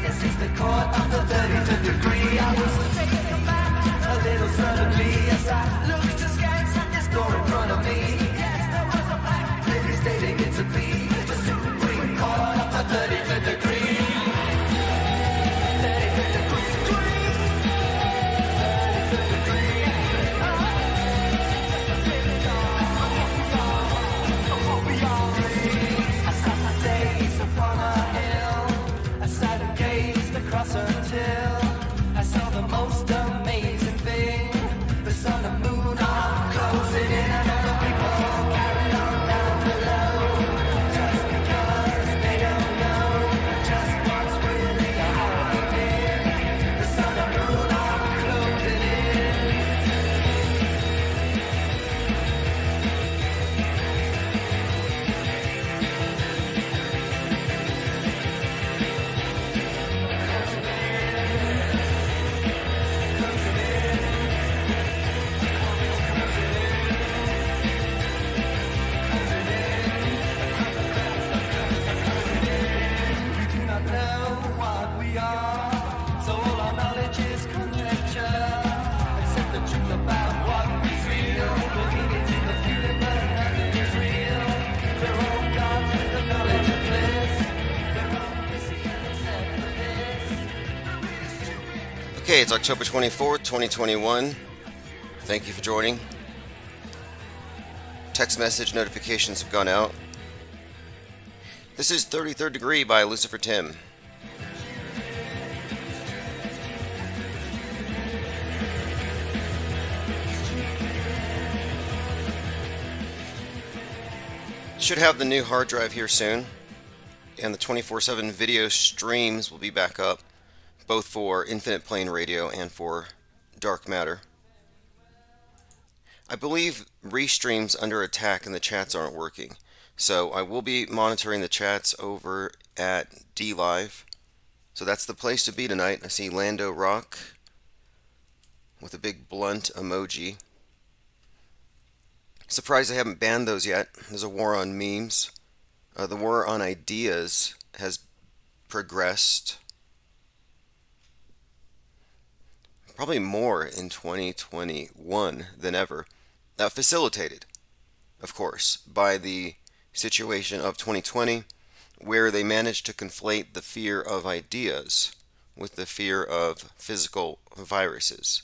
This is the court of the 33rd degree. I was taken back a little suddenly as I looked askance at this door in front of me. Yes, there was a black lady stating it to be the Supreme Court of the 33rd degree. 33rd degree. 33rd degree. I sat my days upon a hill. I sat and gazed across until I saw the most amazing thing. The sun and moon are closing in and all the people carried on down below. Just because they don't know just what's really happening. The sun and moon are closing in. We do not know what we are, so all our knowledge is conjecture. Except the truth about what we feel. Looking into the future, but nothing is real. We're all gods with the knowledge of bliss. We're all deceived except for this. We're really stupid. Okay, it's October 24th, 2021. Thank you for joining. Text message notifications have gone out. This is 33rd Degree by Lucifer Tim. Should have the new hard drive here soon, and the 24/7 video streams will be back up, both for Infinite Plane Radio and for Dark Matter. I believe restreams under attack and the chats aren't working, so I will be monitoring the chats over at DLive. So that's the place to be tonight. I see Lando Rock with a big blunt emoji. Surprised they haven't banned those yet. There's a war on memes. The war on ideas has progressed probably more in 2021 than ever. Facilitated, of course, by the situation of 2020, where they managed to conflate the fear of ideas with the fear of physical viruses.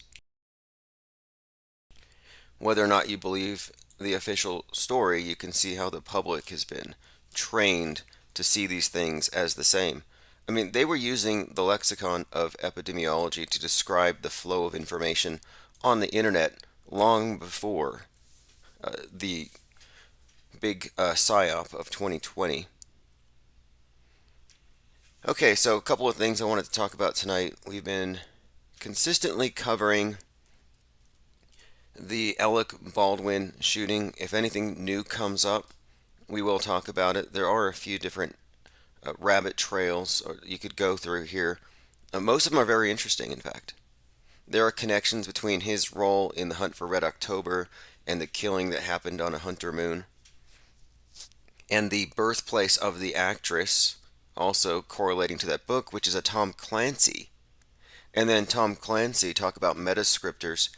Whether or not you believe the official story, you can see how the public has been trained to see these things as the same. I mean, they were using the lexicon of epidemiology to describe the flow of information on the internet long before the big PSYOP of 2020. Okay, so a couple of things I wanted to talk about tonight. We've been consistently covering the Alec Baldwin shooting. If anything new comes up, we will talk about it. There are a few different rabbit trails you could go through here. Most of them are very interesting, in fact. There are connections between his role in the Hunt for Red October and the killing that happened on a Hunter Moon, and the birthplace of the actress, also correlating to that book, which is a Tom Clancy. And then Tom Clancy, talk about metascriptors.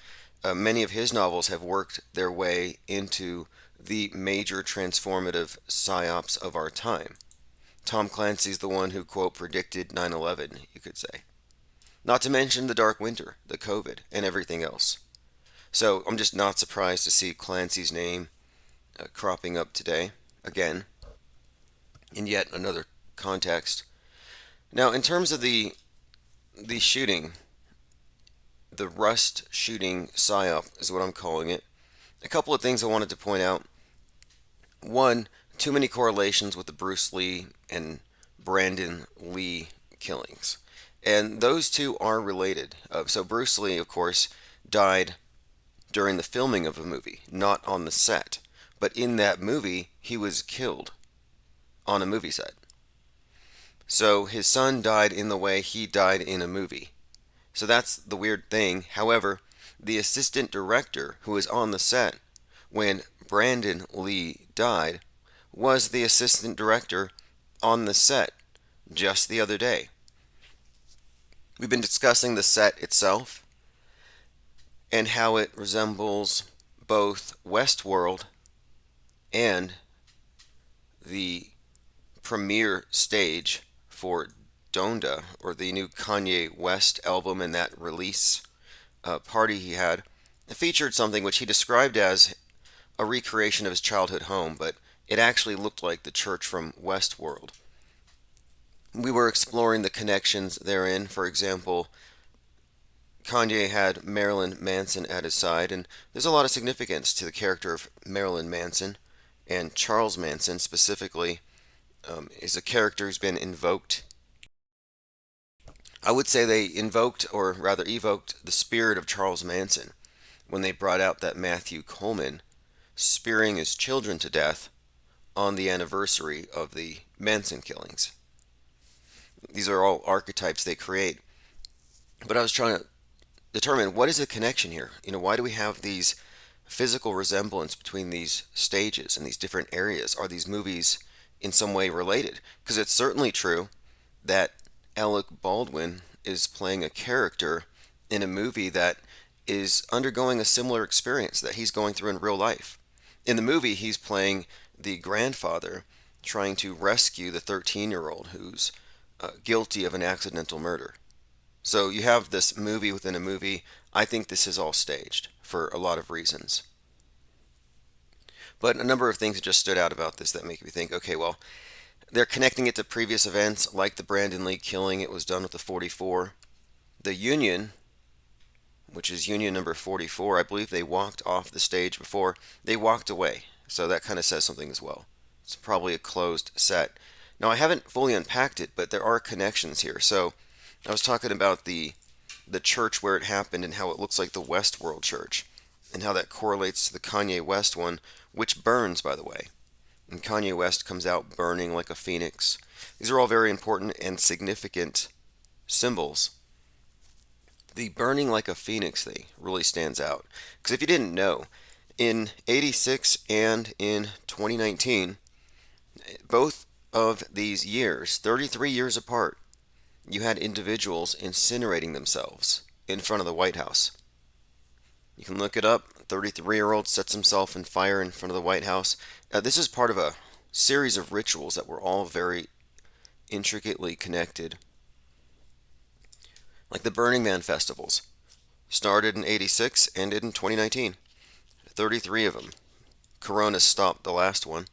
Many of his novels have worked their way into the major transformative psyops of our time. Tom Clancy's the one who, quote, predicted 9/11, you could say. Not to mention the Dark Winter, the COVID, and everything else. So I'm just not surprised to see Clancy's name cropping up today, again, in yet another context. Now, in terms of the shooting, the Rust shooting psyop is what I'm calling it. A couple of things I wanted to point out. One, too many correlations with the Bruce Lee and Brandon Lee killings. And those two are related. So Bruce Lee, of course, died during the filming of a movie, not on the set. But in that movie, he was killed on a movie set. So his son died in the way he died in a movie. So that's the weird thing. However, the assistant director who was on the set when Brandon Lee died was the assistant director on the set just the other day. We've been discussing the set itself and how it resembles both Westworld and the premiere stage for Donda, or the new Kanye West album, and that release party he had. It featured something which he described as a recreation of his childhood home, but it actually looked like the church from Westworld. We were exploring the connections therein. For example, Kanye had Marilyn Manson at his side, and there's a lot of significance to the character of Marilyn Manson, and Charles Manson specifically is a character who's been invoked. I would say they invoked, or rather evoked, the spirit of Charles Manson when they brought out that Matthew Coleman spearing his children to death on the anniversary of the Manson killings. These are all archetypes they create. But I was trying to determine, what is the connection here? Why do we have these physical resemblance between these stages and these different areas? Are these movies in some way related? Because it's certainly true that Alec Baldwin is playing a character in a movie that is undergoing a similar experience that he's going through in real life. In the movie, he's playing the grandfather trying to rescue the 13-year-old who's guilty of an accidental murder. So you have this movie within a movie. I think this is all staged for a lot of reasons. But a number of things just stood out about this that make me think, okay, well, they're connecting it to previous events like the Brandon Lee killing. It was done with the 44. The Union, which is Union number 44, I believe they walked off the stage before they walked away. So that kind of says something as well. It's probably a closed set. Now, I haven't fully unpacked it, but there are connections here. So I was talking about the church where it happened and how it looks like the Westworld church, and how that correlates to the Kanye West one, which burns, by the way. And Kanye West comes out burning like a phoenix. These are all very important and significant symbols. The burning like a phoenix thing really stands out. Because if you didn't know, in 86 and in 2019, both of these years, 33 years apart, you had individuals incinerating themselves in front of the White House. You can look it up. 33-year-old sets himself in fire in front of the White House. This is part of a series of rituals that were all very intricately connected. Like the Burning Man festivals. Started in 86, ended in 2019. 33 of them. Corona stopped the last one.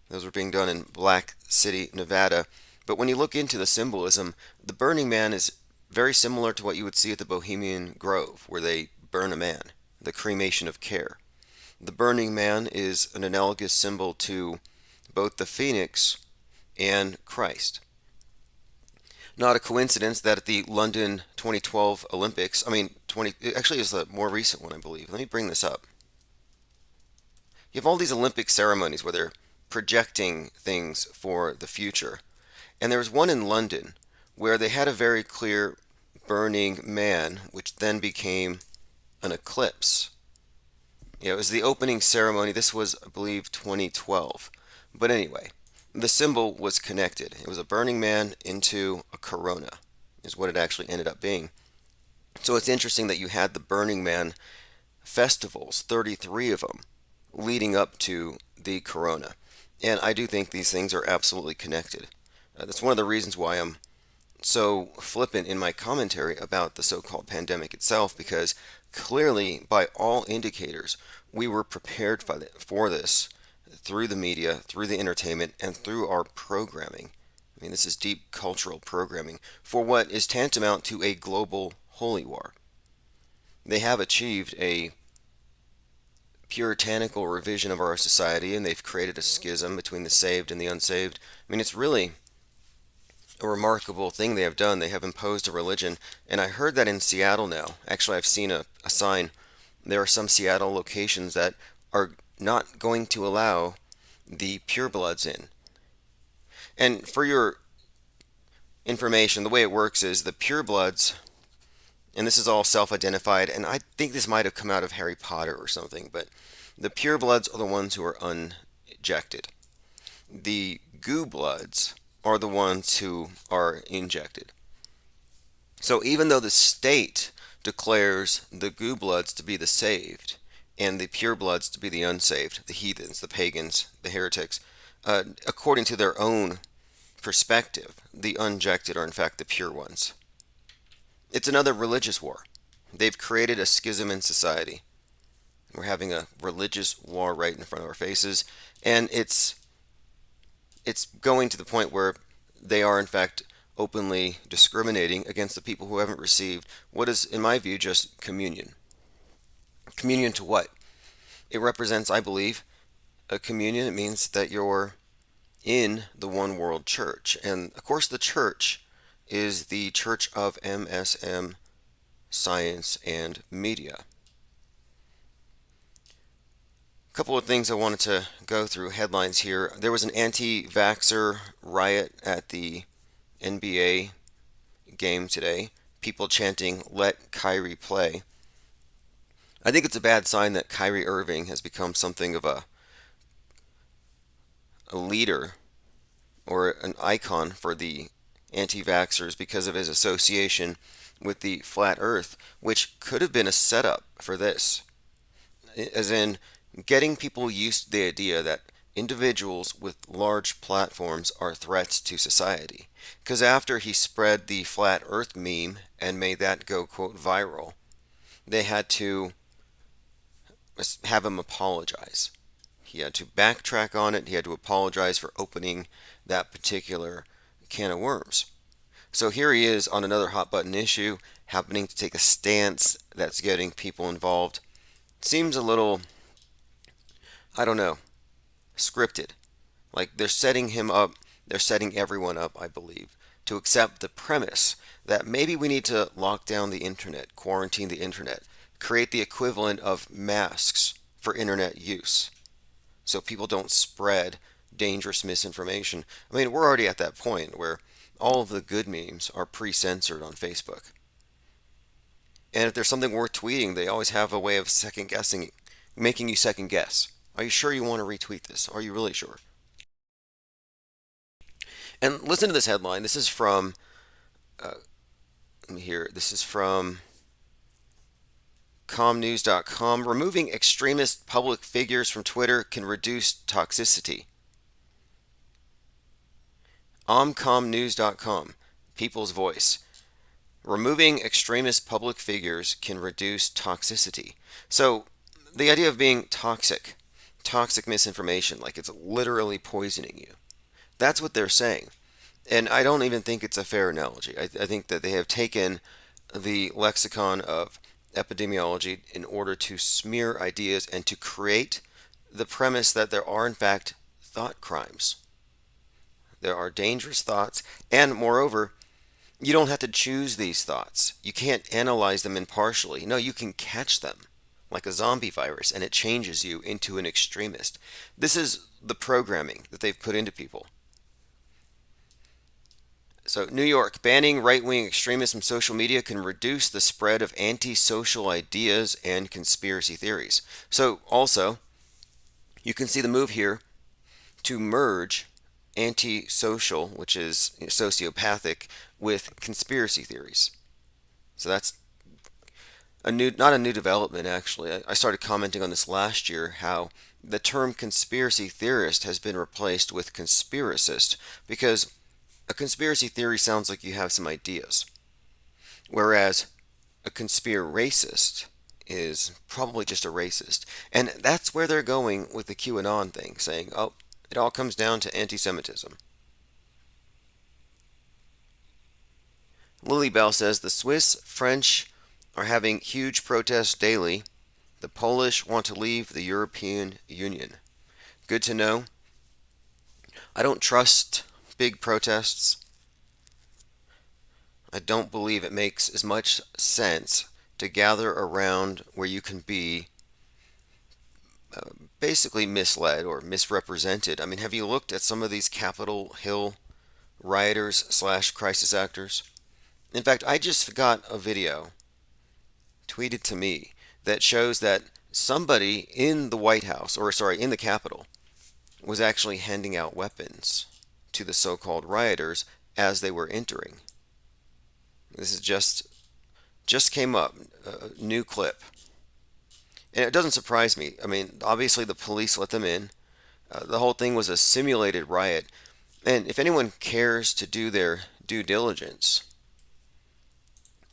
Those were being done in Black City, Nevada. But when you look into the symbolism, the Burning Man is very similar to what you would see at the Bohemian Grove, where they burn a man, the cremation of care. The Burning Man is an analogous symbol to both the phoenix and Christ. Not a coincidence that at the London 2012 Olympics, actually it's a more recent one, I believe. Let me bring this up. You have all these Olympic ceremonies where they're projecting things for the future. And there was one in London where they had a very clear burning man, which then became an eclipse. It was the opening ceremony. This was, I believe, 2012. But anyway, the symbol was connected. It was a burning man into a corona, is what it actually ended up being. So it's interesting that you had the Burning Man festivals, 33 of them, leading up to the corona. And I do think these things are absolutely connected. That's one of the reasons why I'm so flippant in my commentary about the so-called pandemic itself, because clearly, by all indicators, we were prepared for this through the media, through the entertainment, and through our programming. This is deep cultural programming for what is tantamount to a global holy war. They have achieved a puritanical revision of our society, and they've created a schism between the saved and the unsaved. It's really a remarkable thing they have done. They have imposed a religion, and I heard that in Seattle now. Actually, I've seen a sign. There are some Seattle locations that are not going to allow the purebloods in. And for your information, the way it works is the purebloods, and this is all self-identified, and I think this might have come out of Harry Potter or something, but the purebloods are the ones who are unjected. The goo bloods are the ones who are injected. So even though the state declares the goo bloods to be the saved and the pure bloods to be the unsaved, the heathens, the pagans, the heretics, according to their own perspective, the unjected are in fact the pure ones. It's another religious war. They've created a schism in society. We're having a religious war right in front of our faces, and it's going to the point where they are in fact openly discriminating against the people who haven't received what is, in my view, just communion. Communion to what? It represents, I believe, a communion. It means that you're in the one world church. And of course, the church is the Church of MSM, Science, and Media. A couple of things I wanted to go through, headlines here. There was an anti-vaxxer riot at the NBA game today. People chanting, "Let Kyrie play." I think it's a bad sign that Kyrie Irving has become something of a leader or an icon for the anti-vaxxers because of his association with the flat earth, which could have been a setup for this. As in, getting people used to the idea that individuals with large platforms are threats to society. Because after he spread the flat earth meme and made that go, quote, viral, they had to have him apologize. He had to backtrack on it. He had to apologize for opening that particular can of worms. So here he is on another hot button issue, happening to take a stance that's getting people involved. Seems a little, I don't know, scripted. Like they're setting him up, they're setting everyone up, I believe, to accept the premise that maybe we need to lock down the internet, quarantine the internet, create the equivalent of masks for internet use so people don't spread dangerous misinformation. I mean, we're already at that point where all of the good memes are pre-censored on Facebook. And if there's something worth tweeting, they always have a way of second guessing, making you second guess. Are you sure you want to retweet this? Are you really sure? And listen to this headline. This is from, let me hear. This is from comnews.com. Removing extremist public figures from Twitter can reduce toxicity. Omcomnews.com. People's Voice. Removing extremist public figures can reduce toxicity. So, the idea of being toxic misinformation, like it's literally poisoning you. That's what they're saying. And I don't even think it's a fair analogy. I think that they have taken the lexicon of epidemiology in order to smear ideas and to create the premise that there are, in fact, thought crimes. There are dangerous thoughts, and moreover, you don't have to choose these thoughts. You can't analyze them impartially. No, you can catch them like a zombie virus, and it changes you into an extremist. This is the programming that they've put into people. So, New York, banning right-wing extremists from social media can reduce the spread of antisocial ideas and conspiracy theories. So, also, you can see the move here to merge antisocial, which is sociopathic, with conspiracy theories. So that's not a new development, actually. I started commenting on this last year, how the term conspiracy theorist has been replaced with conspiracist, because a conspiracy theory sounds like you have some ideas, whereas a conspiracist is probably just a racist. And that's where they're going with the QAnon thing, saying, oh, it all comes down to anti-Semitism. Lily Bell says the Swiss, French are having huge protests daily. The Polish want to leave the European Union. Good to know. I don't trust big protests. I don't believe it makes as much sense to gather around where you can be basically misled or misrepresented. I mean, have you looked at some of these Capitol Hill rioters slash crisis actors? In fact, I just got a video tweeted to me that shows that somebody in the White House, or sorry, in the Capitol, was actually handing out weapons to the so-called rioters as they were entering. This is just came up, a new clip. And it doesn't surprise me. I mean, obviously the police let them in. The whole thing was a simulated riot. And if anyone cares to do their due diligence,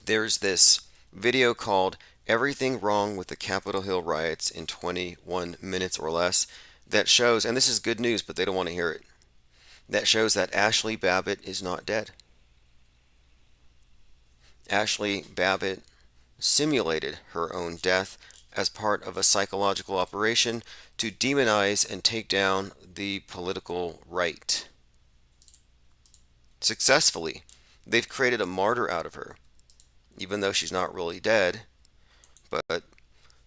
there's this video called Everything Wrong with the Capitol Hill Riots in 21 Minutes or Less that shows, and this is good news, but they don't want to hear it, that shows that Ashley Babbitt is not dead. Ashley Babbitt simulated her own death as part of a psychological operation to demonize and take down the political right. Successfully, they've created a martyr out of her, even though she's not really dead. But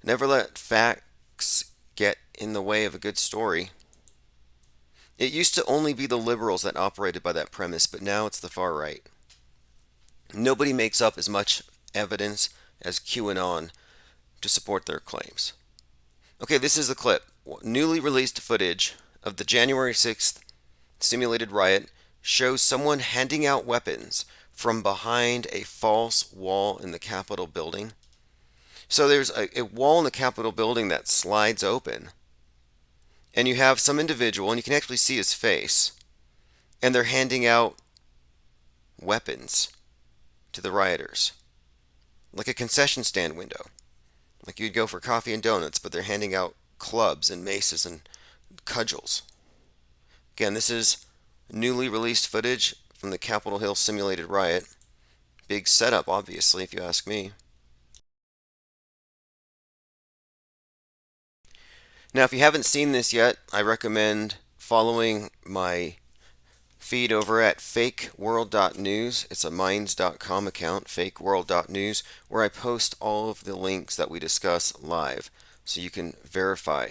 never let facts get in the way of a good story. It used to only be the liberals that operated by that premise, but now it's the far right. Nobody makes up as much evidence as QAnon to support their claims. Okay, this is the clip. Newly released footage of the January 6th simulated riot shows someone handing out weapons from behind a false wall in the Capitol building. So there's a wall in the Capitol building that slides open, and you have some individual, and you can actually see his face, and they're handing out weapons to the rioters, like a concession stand window. Like you'd go for coffee and donuts, but they're handing out clubs and maces and cudgels. Again, this is newly released footage from the Capitol Hill simulated riot. Big setup, obviously, if you ask me. Now, if you haven't seen this yet, I recommend following my feed over at fakeworld.news. It's a minds.com account, fakeworld.news, where I post all of the links that we discuss live so you can verify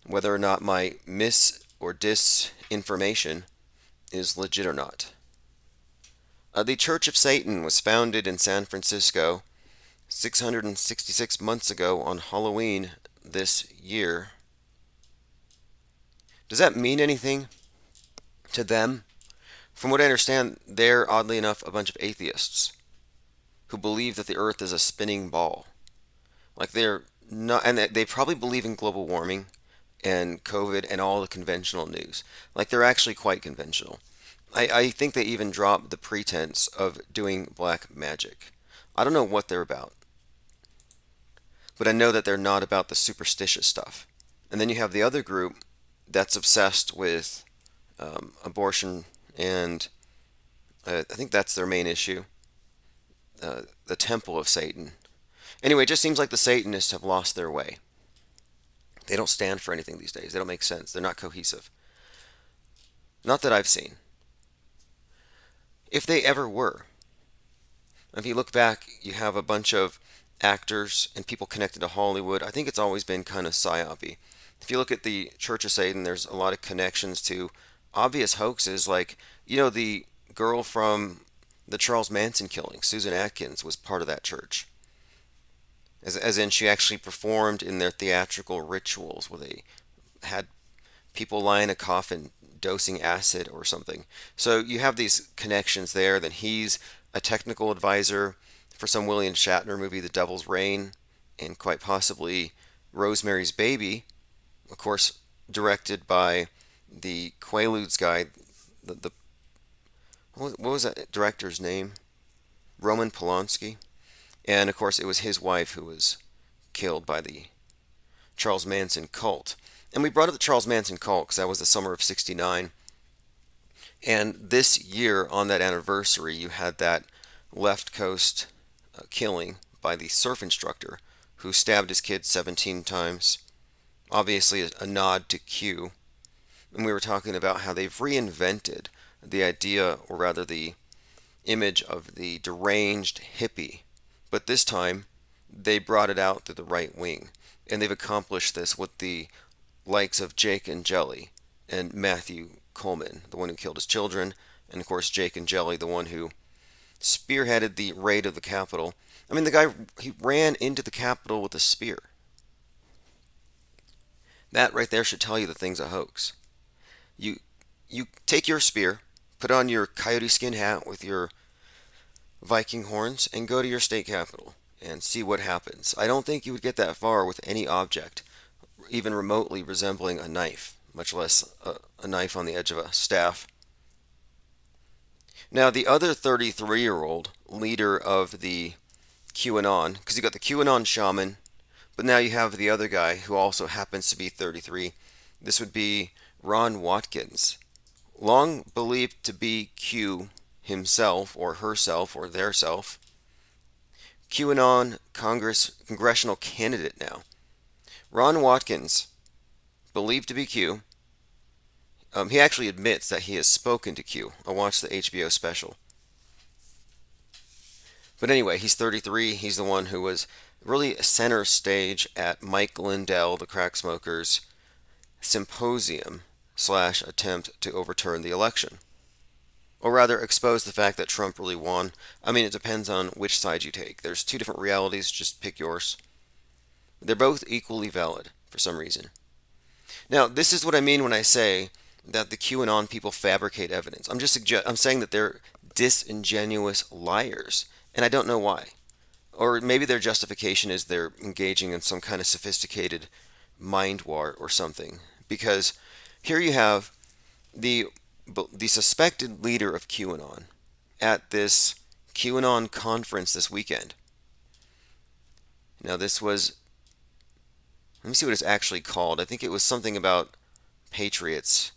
whether or not my mis or disinformation is legit or not. The Church of Satan was founded in San Francisco 666 months ago on Halloween this year. Does that mean anything to them? From what I understand, they're oddly enough a bunch of atheists who believe that the earth is a spinning ball. Like they're not, and they probably believe in global warming and COVID and all the conventional news. Like they're actually quite conventional. I think they even dropped the pretense of doing black magic. I don't know what they're about, but I know that they're not about the superstitious stuff. And then you have the other group that's obsessed with abortion, and I think that's their main issue. The Temple of Satan. Anyway, it just seems like the Satanists have lost their way. They don't stand for anything these days. They don't make sense. They're not cohesive. Not that I've seen. If they ever were. If you look back, you have a bunch of actors and people connected to Hollywood. I think it's always been kind of psyopy. If you look at the Church of Satan, there's a lot of connections to obvious hoaxes, like, the girl from the Charles Manson killing, Susan Atkins, was part of that church. As in, she actually performed in their theatrical rituals where they had people lie in a coffin dosing acid or something. So you have these connections there. Then he's a technical advisor for some William Shatner movie, The Devil's Rain, and quite possibly Rosemary's Baby, of course, directed by the Quaaludes guy. The what was that director's name? Roman Polanski. And of course, it was his wife who was killed by the Charles Manson cult. And we brought up the Charles Manson cult because that was the summer of '69. And this year, on that anniversary, you had that left coast killing by the surf instructor who stabbed his kid 17 times. Obviously, a nod to Q. And we were talking about how they've reinvented the idea, or rather the image of the deranged hippie. But this time, they brought it out to the right wing. And they've accomplished this with the likes of Jake and Jelly and Matthew Coleman, the one who killed his children, and of course Jake and Jelly, the one who spearheaded the raid of the Capitol. I mean, the guy, he ran into the Capitol with a spear. That right there should tell you the thing's a hoax. You take your spear, put on your coyote skin hat with your Viking horns and go to your state capital and see what happens. I don't think you would get that far with any object, even remotely resembling a knife, much less a knife on the edge of a staff. Now, the other 33-year-old leader of the QAnon, because you got the QAnon shaman, but now you have the other guy who also happens to be 33. This would be Ron Watkins, long believed to be Q himself or herself or their self. QAnon congressional candidate now. Ron Watkins, believed to be Q. He actually admits that he has spoken to Q. I watched the HBO special. But anyway, he's 33. He's the one who was really center stage at Mike Lindell, the crack smokers, symposium / attempt to overturn the election. Or rather, expose the fact that Trump really won. I mean, it depends on which side you take. There's two different realities, just pick yours. They're both equally valid for some reason. Now, this is what I mean when I say that the QAnon people fabricate evidence. I'm saying that they're disingenuous liars, and I don't know why. Or maybe their justification is they're engaging in some kind of sophisticated mind war or something. Because here you have the suspected leader of QAnon at this QAnon conference this weekend. Now this was, let me see what it's actually called. I think it was something about patriots,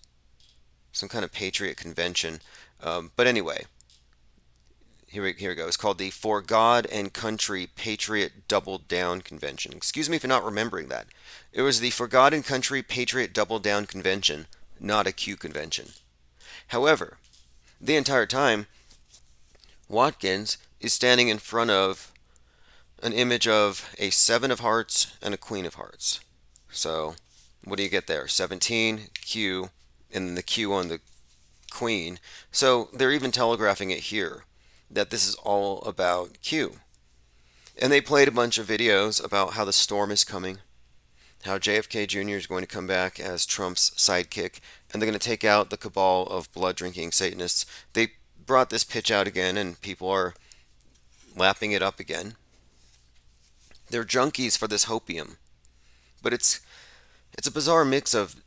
some kind of patriot convention. But anyway, here we go. It's called the For God and Country Patriot Double Down Convention. Excuse me for not remembering that. It was the For God and Country Patriot Double Down Convention, not a Q convention. However, the entire time, Watkins is standing in front of an image of a 7 of hearts and a Queen of hearts. So, what do you get there? 17, Q, and then the Q on the Queen. So, they're even telegraphing it here, that this is all about Q. And they played a bunch of videos about how the storm is coming, how JFK Jr. is going to come back as Trump's sidekick, and they're going to take out the cabal of blood-drinking Satanists. They brought this pitch out again, and people are lapping it up again. They're junkies for this hopium, but it's a bizarre mix of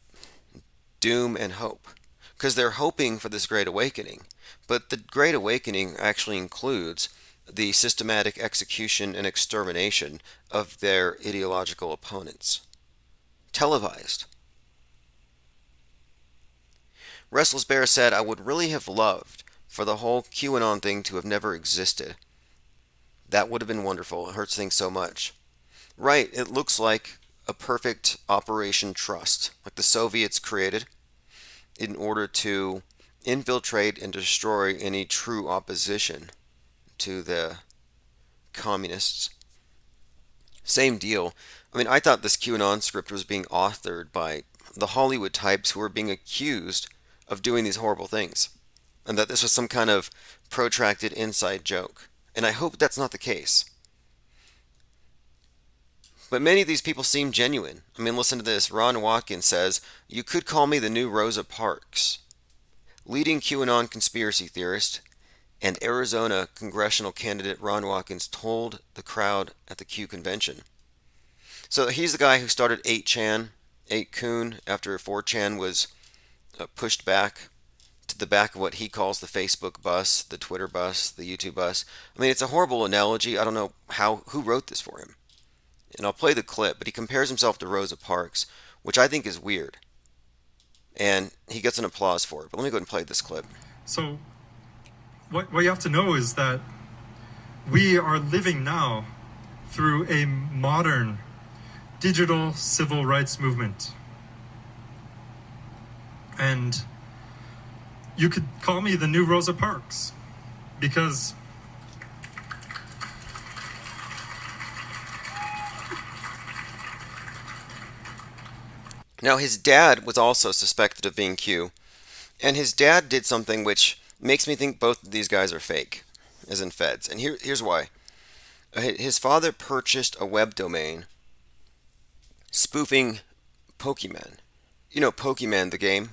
doom and hope, because they're hoping for this Great Awakening, but the Great Awakening actually includes the systematic execution and extermination of their ideological opponents. Televised. Restless Bear said, I would really have loved for the whole QAnon thing to have never existed. That would have been wonderful. It hurts things so much. Right, it looks like a perfect Operation Trust, like the Soviets created in order to infiltrate and destroy any true opposition to the communists. Same deal. I mean, I thought this QAnon script was being authored by the Hollywood types who were being accused of doing these horrible things, and that this was some kind of protracted inside joke. And I hope that's not the case. But many of these people seem genuine. I mean, listen to this. Ron Watkins says, you could call me the new Rosa Parks. Leading QAnon conspiracy theorist and Arizona congressional candidate Ron Watkins told the crowd at the Q convention. So he's the guy who started 8chan, 8kun, after 4chan was pushed back to the back of what he calls the Facebook bus, the Twitter bus, the YouTube bus. I mean, it's a horrible analogy. I don't know who wrote this for him. And I'll play the clip, but he compares himself to Rosa Parks, which I think is weird. And he gets an applause for it. But let me go ahead and play this clip. So what you have to know is that we are living now through a modern digital civil rights movement. And you could call me the new Rosa Parks, because now his dad was also suspected of being Q, and his dad did something which makes me think both of these guys are fake, as in feds. And here's why. His father purchased a web domain spoofing Pokemon. You know Pokemon, the game?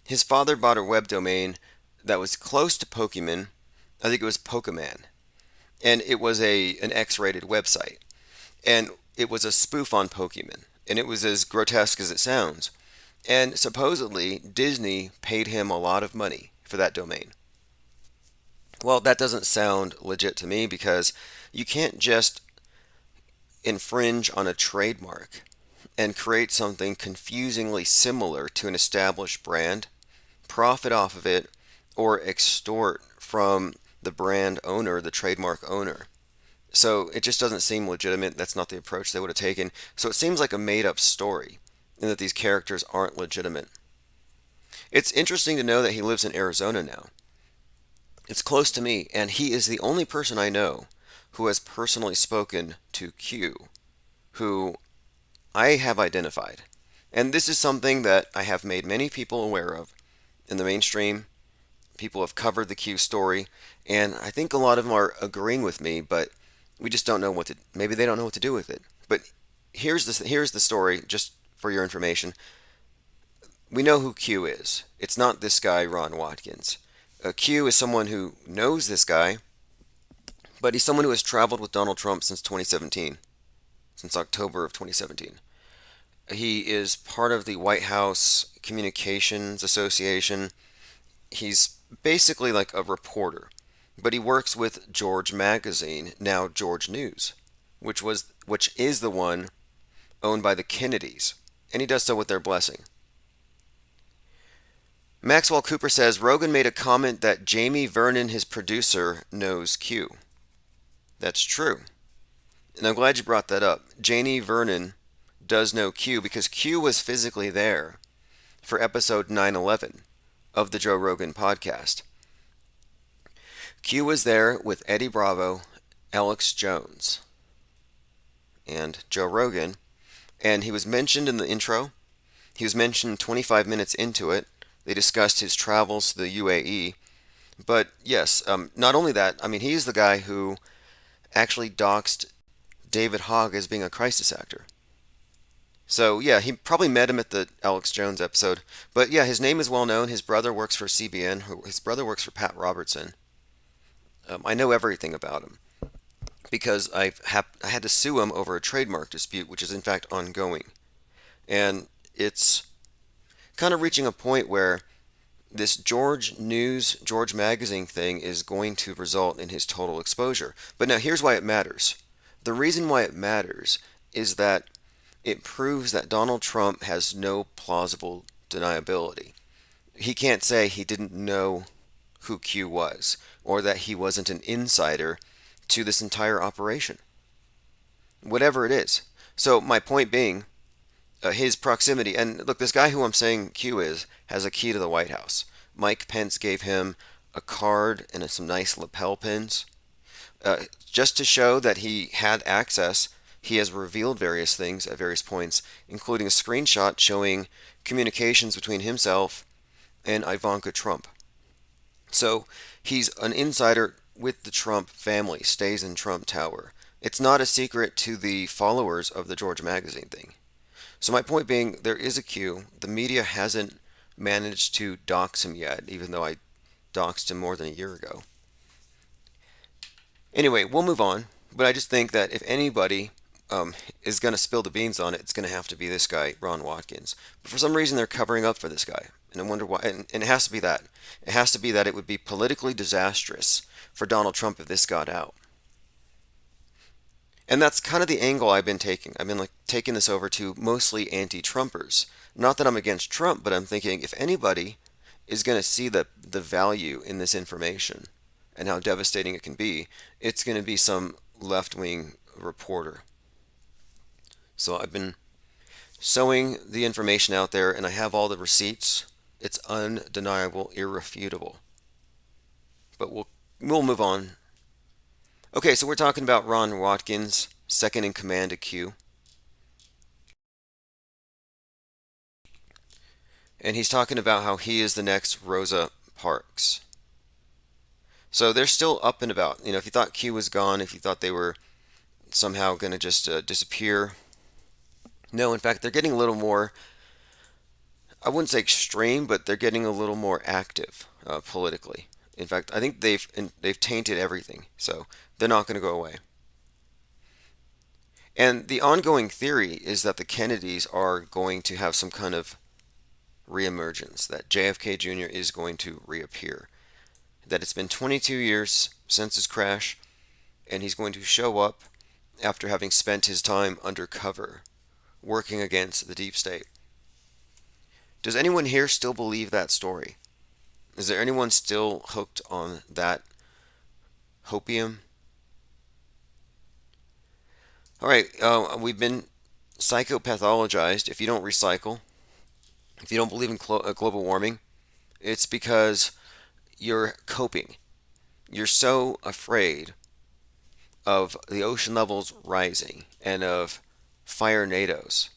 His father bought a web domain that was close to Pokemon. I think it was Pokemon. and it was an X-rated website, and it was a spoof on Pokemon, and it was as grotesque as it sounds. And supposedly Disney paid him a lot of money for that domain. Well, that doesn't sound legit to me because you can't just infringe on a trademark and create something confusingly similar to an established brand, profit off of it, or extort from the brand owner, the trademark owner. So it just doesn't seem legitimate. That's not the approach they would have taken. So it seems like a made up story and that these characters aren't legitimate. It's interesting to know that he lives in Arizona now. It's close to me, and he is the only person I know who has personally spoken to Q, who I have identified. And this is something that I have made many people aware of in the mainstream. People have covered the Q story, and I think a lot of them are agreeing with me, but we just don't know what to, maybe they don't know what to do with it. But here's the story, just for your information. We know who Q is. It's not this guy, Ron Watkins. Q is someone who knows this guy, but he's someone who has traveled with Donald Trump since 2017, since October of 2017. He is part of the White House Communications Association. He's basically like a reporter, but he works with George Magazine, now George News, which is the one owned by the Kennedys, and he does so with their blessing. Maxwell Cooper says Rogan made a comment that Jamie Vernon, his producer, knows Q. That's true. And I'm glad you brought that up. Jamie Vernon does know Q because Q was physically there for episode 911 of the Joe Rogan podcast. Q was there with Eddie Bravo, Alex Jones, and Joe Rogan, and he was mentioned in the intro. He was mentioned 25 minutes into it. They discussed his travels to the UAE. But yes, not only that, I mean, he's the guy who actually doxed David Hogg as being a crisis actor. So yeah, he probably met him at the Alex Jones episode. But yeah, his name is well known. His brother works for CBN. His brother works for Pat Robertson. I know everything about him because I had to sue him over a trademark dispute, which is in fact ongoing. And it's kind of reaching a point where this George News, George Magazine thing is going to result in his total exposure. But now here's why it matters. The reason why it matters is that it proves that Donald Trump has no plausible deniability. He can't say he didn't know who Q was or that he wasn't an insider to this entire operation. Whatever it is. So my point being, his proximity, and look, this guy who I'm saying Q is has a key to the White House. Mike Pence gave him a card and some nice lapel pins. Just to show that he had access, he has revealed various things at various points, including a screenshot showing communications between himself and Ivanka Trump. So he's an insider with the Trump family, stays in Trump Tower. It's not a secret to the followers of the George Magazine thing. So my point being, there is a Q. The media hasn't managed to dox him yet, even though I doxed him more than a year ago. Anyway, we'll move on. But I just think that if anybody is going to spill the beans on it, it's going to have to be this guy, Ron Watkins. But for some reason, they're covering up for this guy. And I wonder why. And it has to be that. It has to be that it would be politically disastrous for Donald Trump if this got out. And that's kind of the angle I've been taking. I've been taking this over to mostly anti-Trumpers. Not that I'm against Trump, but I'm thinking if anybody is going to see the value in this information and how devastating it can be, it's going to be some left-wing reporter. So I've been sowing the information out there, and I have all the receipts. It's undeniable, irrefutable. But we'll move on. Okay, so we're talking about Ron Watkins, second in command at Q. And he's talking about how he is the next Rosa Parks. So they're still up and about. You know, if you thought Q was gone, if you thought they were somehow going to just disappear. No, in fact, they're getting a little more, I wouldn't say extreme, but they're getting a little more active politically. In fact, I think they've tainted everything, so they're not going to go away. And the ongoing theory is that the Kennedys are going to have some kind of reemergence, that JFK Jr. is going to reappear, that it's been 22 years since his crash, and he's going to show up after having spent his time undercover, working against the deep state. Does anyone here still believe that story? Is there anyone still hooked on that hopium? All right, we've been psychopathologized. If you don't recycle, if you don't believe in global warming, it's because you're coping. You're so afraid of the ocean levels rising and of firenadoes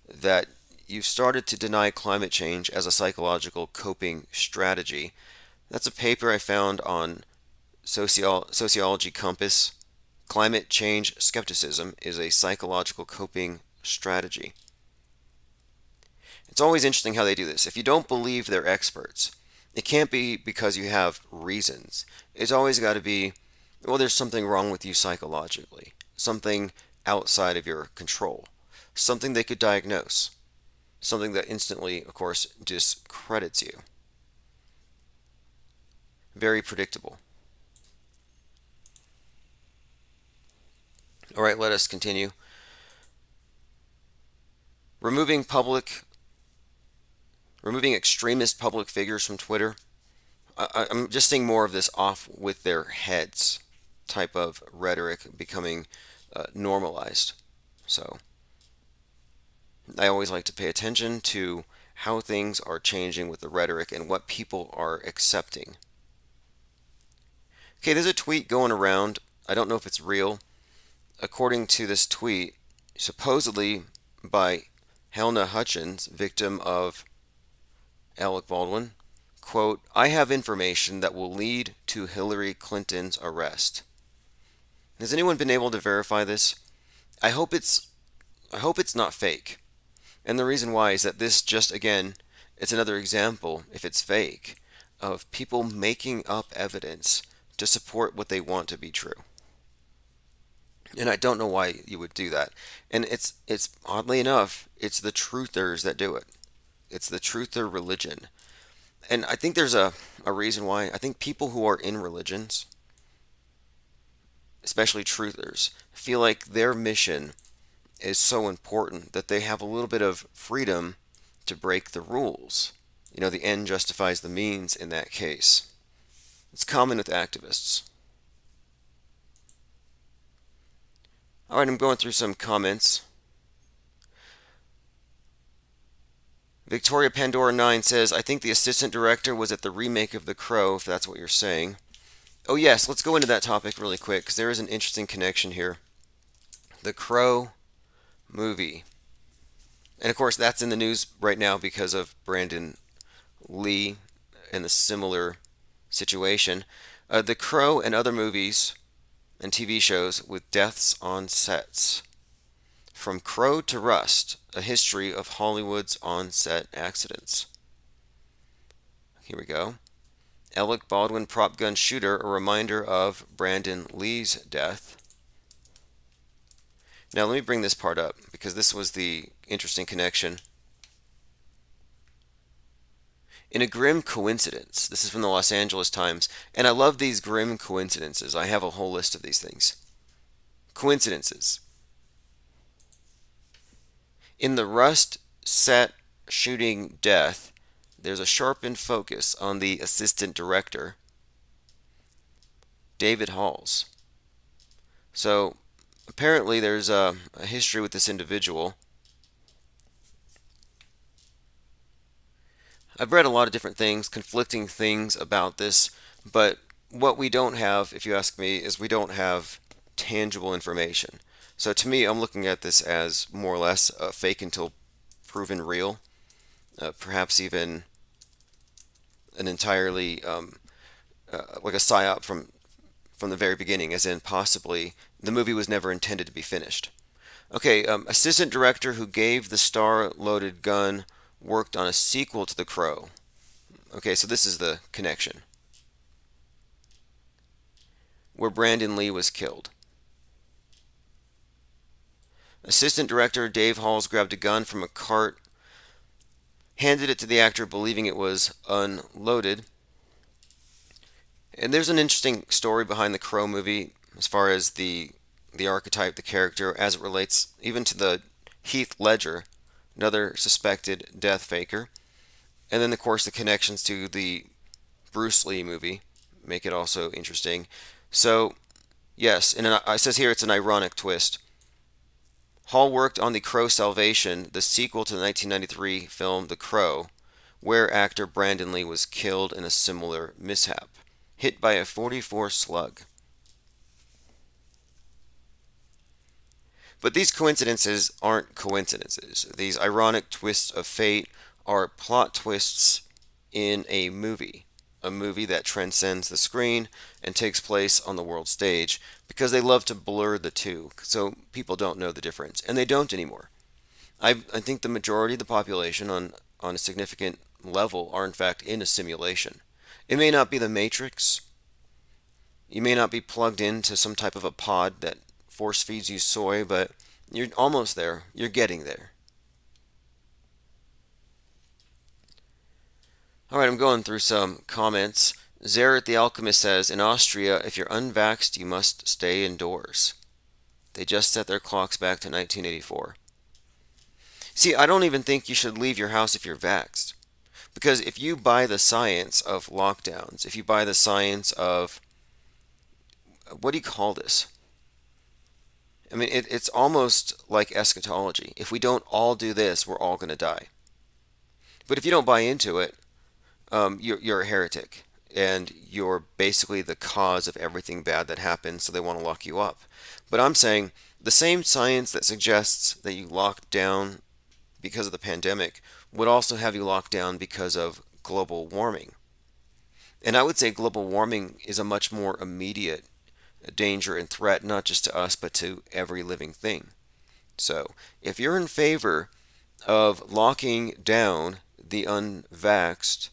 that you've started to deny climate change as a psychological coping strategy. That's a paper I found on Sociology Compass. Climate change skepticism is a psychological coping strategy. It's always interesting how they do this. If you don't believe they're experts, it can't be because you have reasons. It's always got to be, well, there's something wrong with you psychologically, something outside of your control, something they could diagnose, something that instantly, of course, discredits you. Very predictable. All right, let us continue. Removing extremist public figures from Twitter. I'm just seeing more of this off with their heads type of rhetoric becoming normalized. So I always like to pay attention to how things are changing with the rhetoric and what people are accepting. Okay, there's a tweet going around. I don't know if it's real. According to this tweet, supposedly by Helena Hutchins, victim of Alec Baldwin, quote, "I have information that will lead to Hillary Clinton's arrest." Has anyone been able to verify this? I hope it's not fake. And the reason why is that this just, again, it's another example, if it's fake, of people making up evidence to support what they want to be true. And I don't know why you would do that. And it's oddly enough, it's the truthers that do it. It's the truther religion. And I think there's a reason why. I think people who are in religions, especially truthers, feel like their mission is so important that they have a little bit of freedom to break the rules. You know, the end justifies the means in that case. It's common with activists. All right, I'm going through some comments. Victoria Pandora 9 says, I think the assistant director was at the remake of The Crow, if that's what you're saying. Oh yes, let's go into that topic really quick, because there is an interesting connection here. The Crow movie. And of course, that's in the news right now because of Brandon Lee and the similar situation. The Crow and other movies and TV shows with deaths on sets. From Crow to Rust, a history of Hollywood's on-set accidents. Here we go. Alec Baldwin prop gun shooter, a reminder of Brandon Lee's death. Now let me bring this part up because this was the interesting connection. In a grim coincidence, this is from the Los Angeles Times, and I love these grim coincidences. I have a whole list of these things. Coincidences. In the Rust set shooting death, there's a sharpened focus on the assistant director, David Halls. So apparently there's a history with this individual. I've read a lot of different things, conflicting things about this, but what we don't have, if you ask me, is we don't have tangible information. So to me, I'm looking at this as more or less a fake until proven real, perhaps even an entirely like a psyop from the very beginning, as in possibly the movie was never intended to be finished. Okay, assistant director who gave the star-loaded gun worked on a sequel to The Crow. Okay, so this is the connection. where Brandon Lee was killed. Assistant director Dave Halls grabbed a gun from a cart, handed it to the actor believing it was unloaded. And there's an interesting story behind the Crow movie as far as the archetype, the character, as it relates even to the Heath Ledger, another suspected death faker. And then, of course, the connections to the Bruce Lee movie make it also interesting. So, yes, and it says here it's an ironic twist. Hall worked on The Crow Salvation, the sequel to the 1993 film The Crow, where actor Brandon Lee was killed in a similar mishap, hit by a .44 slug. But these coincidences aren't coincidences. These ironic twists of fate are plot twists in a movie that transcends the screen and takes place on the world stage, because they love to blur the two so people don't know the difference, and they don't anymore. I think the majority of the population on a significant level are in fact in a simulation. It may not be the Matrix. You may not be plugged into some type of a pod that force feeds you soy, but you're almost there. You're getting there. Alright, I'm going through some comments. Zerat the Alchemist says, in Austria, if you're unvaxxed, you must stay indoors. They just set their clocks back to 1984. See, I don't even think you should leave your house if you're vaxxed. Because if you buy the science of lockdowns, if you buy the science of, what do you call this? I mean, it's almost like eschatology. If we don't all do this, we're all going to die. But if you don't buy into it, you're a heretic, and you're basically the cause of everything bad that happens, so they want to lock you up. But I'm saying the same science that suggests that you lock down because of the pandemic would also have you locked down because of global warming. And I would say global warming is a much more immediate danger and threat, not just to us, but to every living thing. So, if you're in favor of locking down the unvaxxed,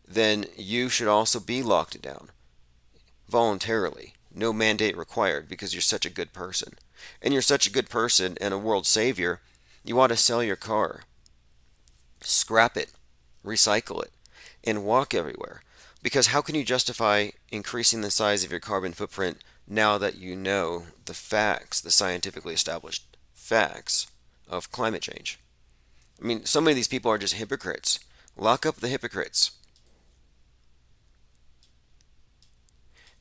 then you should also be locked down voluntarily. No mandate required, because you're such a good person. And you're such a good person and a world savior, you ought to sell your car, scrap it, recycle it, and walk everywhere. Because how can you justify increasing the size of your carbon footprint now that you know the facts, the scientifically established facts of climate change? I mean, so many of these people are just hypocrites. Lock up the hypocrites.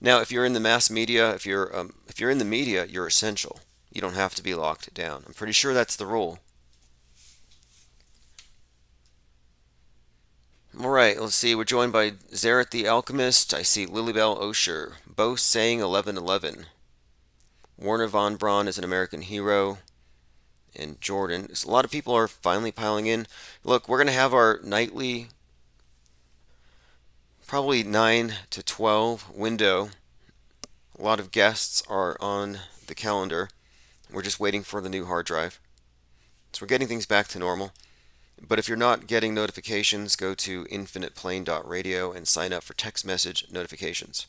Now, if you're in the mass media, if you're in the media, you're essential. You don't have to be locked down. I'm pretty sure that's the rule. All right, let's see. We're joined by Zerat the Alchemist. I see Lilybell Osher. Bo saying 1111. Warner Von Braun is an American hero. And Jordan. A lot of people are finally piling in. Look, we're going to have our nightly, probably 9 to 12 window. A lot of guests are on the calendar. We're just waiting for the new hard drive. So we're getting things back to normal. But if you're not getting notifications, go to infiniteplane.radio and sign up for text message notifications.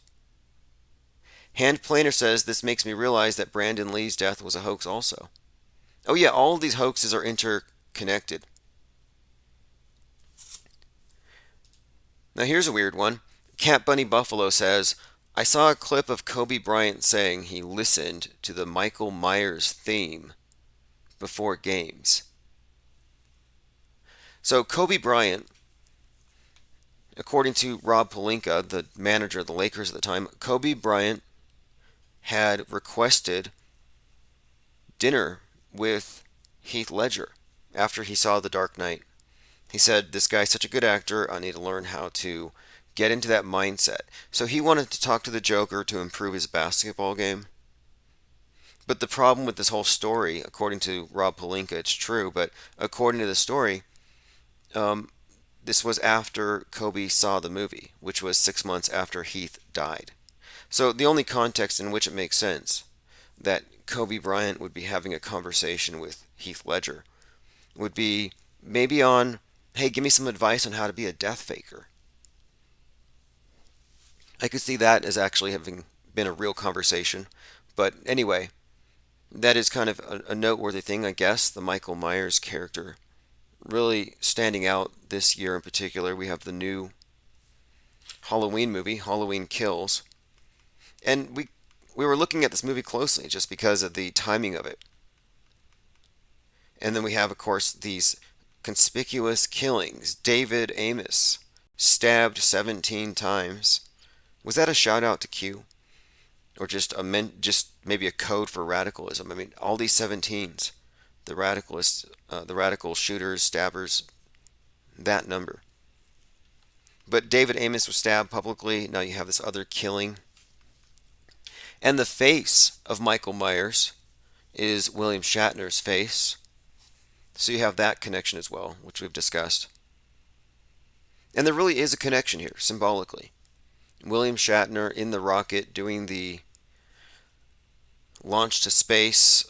Hand Planer says, this makes me realize that Brandon Lee's death was a hoax also. Oh yeah, all of these hoaxes are interconnected. Now here's a weird one. Cat Bunny Buffalo says, I saw a clip of Kobe Bryant saying he listened to the Michael Myers theme before games. So Kobe Bryant, according to Rob Pelinka, the manager of the Lakers at the time, Kobe Bryant had requested dinner with Heath Ledger after he saw The Dark Knight. He said, this guy's such a good actor, I need to learn how to get into that mindset. So he wanted to talk to the Joker to improve his basketball game. But the problem with this whole story, according to Rob Pelinka, it's true, but according to the story, this was after Kobe saw the movie, which was 6 months after Heath died. So the only context in which it makes sense that Kobe Bryant would be having a conversation with Heath Ledger would be maybe on, hey, give me some advice on how to be a death faker. I could see that as actually having been a real conversation. But anyway, that is kind of a noteworthy thing, I guess. The Michael Myers character really standing out this year in particular. We have the new Halloween movie, Halloween Kills. And we were looking at this movie closely just because of the timing of it. And then we have, of course, these conspicuous killings. David Amos, stabbed 17 times. Was that a shout out to Q? Or just just maybe a code for radicalism? I mean, all these 17s, the radicalists, the radical shooters, stabbers, that number. But David Amos was stabbed publicly. Now you have this other killing. And the face of Michael Myers is William Shatner's face. So you have that connection as well, which we've discussed. And there really is a connection here, symbolically. William Shatner in the rocket doing the launch to space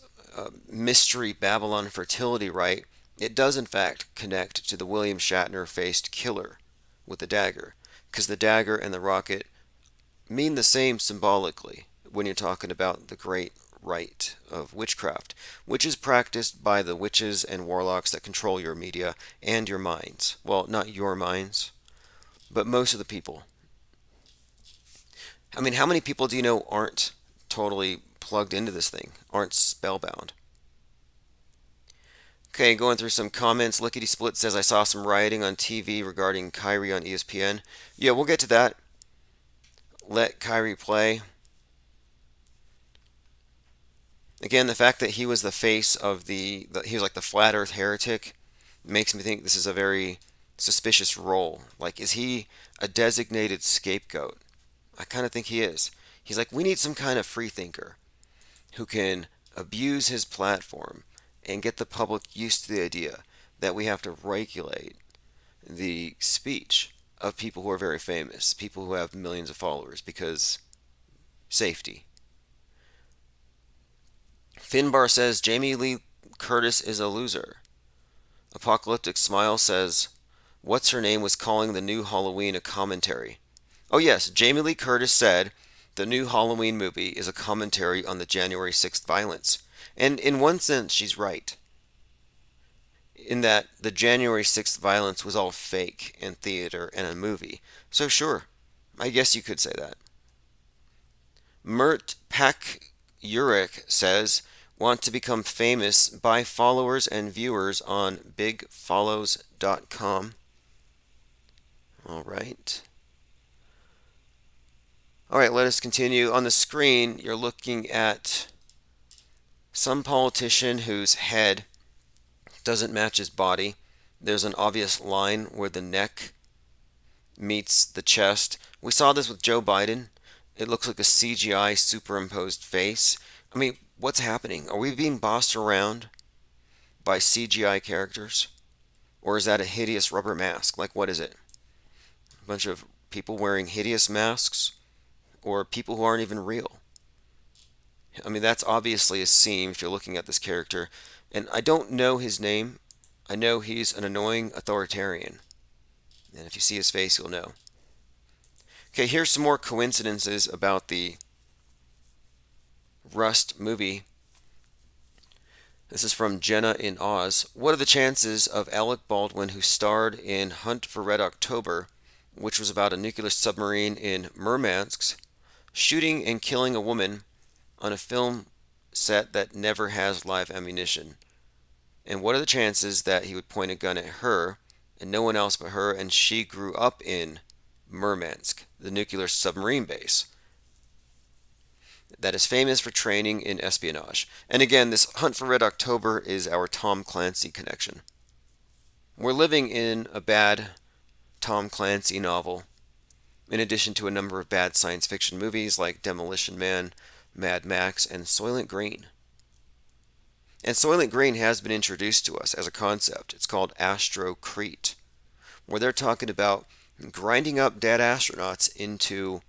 mystery Babylon fertility rite. It does in fact connect to the William Shatner faced killer with the dagger, because the dagger and the rocket mean the same symbolically when you're talking about the great rite of witchcraft, which is practiced by the witches and warlocks that control your media and your minds. Well, not your minds, but most of the people. I mean, how many people do you know aren't totally plugged into this thing, aren't spellbound? Okay, going through some comments. Lickety Split says, I saw some rioting on TV regarding Kyrie on ESPN. Yeah, we'll get to that. Let Kyrie play. Again, the fact that he was the face of he was like the flat earth heretic makes me think this is a very suspicious role. Like, is he a designated scapegoat? I kind of think he is. He's like, we need some kind of free thinker who can abuse his platform and get the public used to the idea that we have to regulate the speech of people who are very famous, people who have millions of followers, because safety. Finbar says, Jamie Lee Curtis is a loser. Apocalyptic Smile says, what's her name was calling the new Halloween a commentary. Oh yes, Jamie Lee Curtis said the new Halloween movie is a commentary on the January 6th violence. And in one sense, she's right. In that the January 6th violence was all fake in theater and a movie. So sure, I guess you could say that. Mert Pak Urich says, want to become famous by followers and viewers on bigfollows.com. All right. All right, let us continue. On the screen, you're looking at some politician whose head doesn't match his body. There's an obvious line where the neck meets the chest. We saw this with Joe Biden. It looks like a CGI superimposed face. I mean, what's happening? Are we being bossed around by CGI characters? Or is that a hideous rubber mask? Like, what is it? A bunch of people wearing hideous masks? Or people who aren't even real? I mean, that's obviously a seam if you're looking at this character. And I don't know his name. I know he's an annoying authoritarian. And if you see his face, you'll know. Okay, here's some more coincidences about the Rust movie. This is from Jenna in Oz. What are the chances of Alec Baldwin, who starred in Hunt for Red October, which was about a nuclear submarine in Murmansk, shooting and killing a woman on a film set that never has live ammunition? And what are the chances that he would point a gun at her and no one else but her, and she grew up in Murmansk, the nuclear submarine base that is famous for training in espionage? And again, this Hunt for Red October is our Tom Clancy connection. We're living in a bad Tom Clancy novel, in addition to a number of bad science fiction movies like Demolition Man, Mad Max, and Soylent Green. And Soylent Green has been introduced to us as a concept. It's called Astrocrete, where they're talking about grinding up dead astronauts into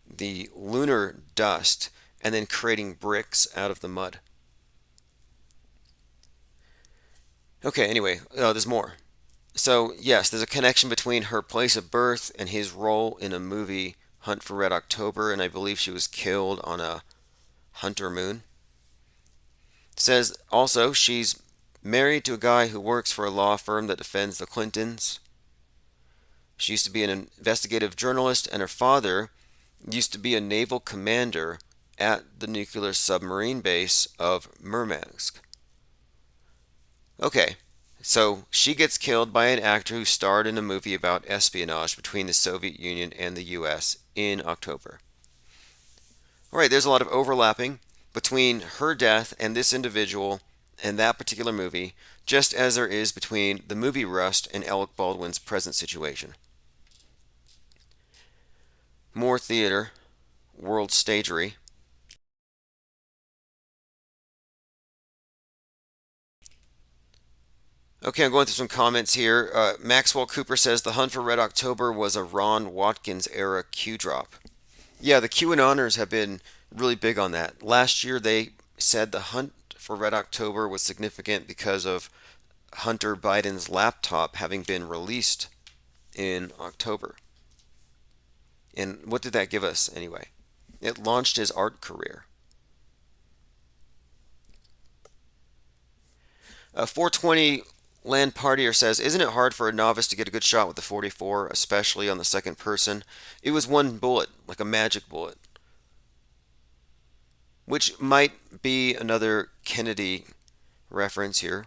the lunar dust and then creating bricks out of the mud. Okay, anyway, there's more. So, yes, there's a connection between her place of birth and his role in a movie, Hunt for Red October, and I believe she was killed on a Hunter moon. It says also she's married to a guy who works for a law firm that defends the Clintons. She used to be an investigative journalist, and her father used to be a naval commander at the nuclear submarine base of Murmansk. Okay, so she gets killed by an actor who starred in a movie about espionage between the Soviet Union and the US in October. Alright, there's a lot of overlapping between her death and this individual and that particular movie, just as there is between the movie Rust and Alec Baldwin's present situation. More theater, world stagery. Okay, I'm going through some comments here. Maxwell Cooper says The Hunt for Red October was a Ron Watkins era Q drop. Yeah, the QAnoners have been really big on that. Last year they said The Hunt for Red October was significant because of Hunter Biden's laptop having been released in October. And what did that give us anyway? It launched his art career. 420 Land Partier says, isn't it hard for a novice to get a good shot with the 44, especially on the second person? It was one bullet, like a magic bullet. Which might be another Kennedy reference here.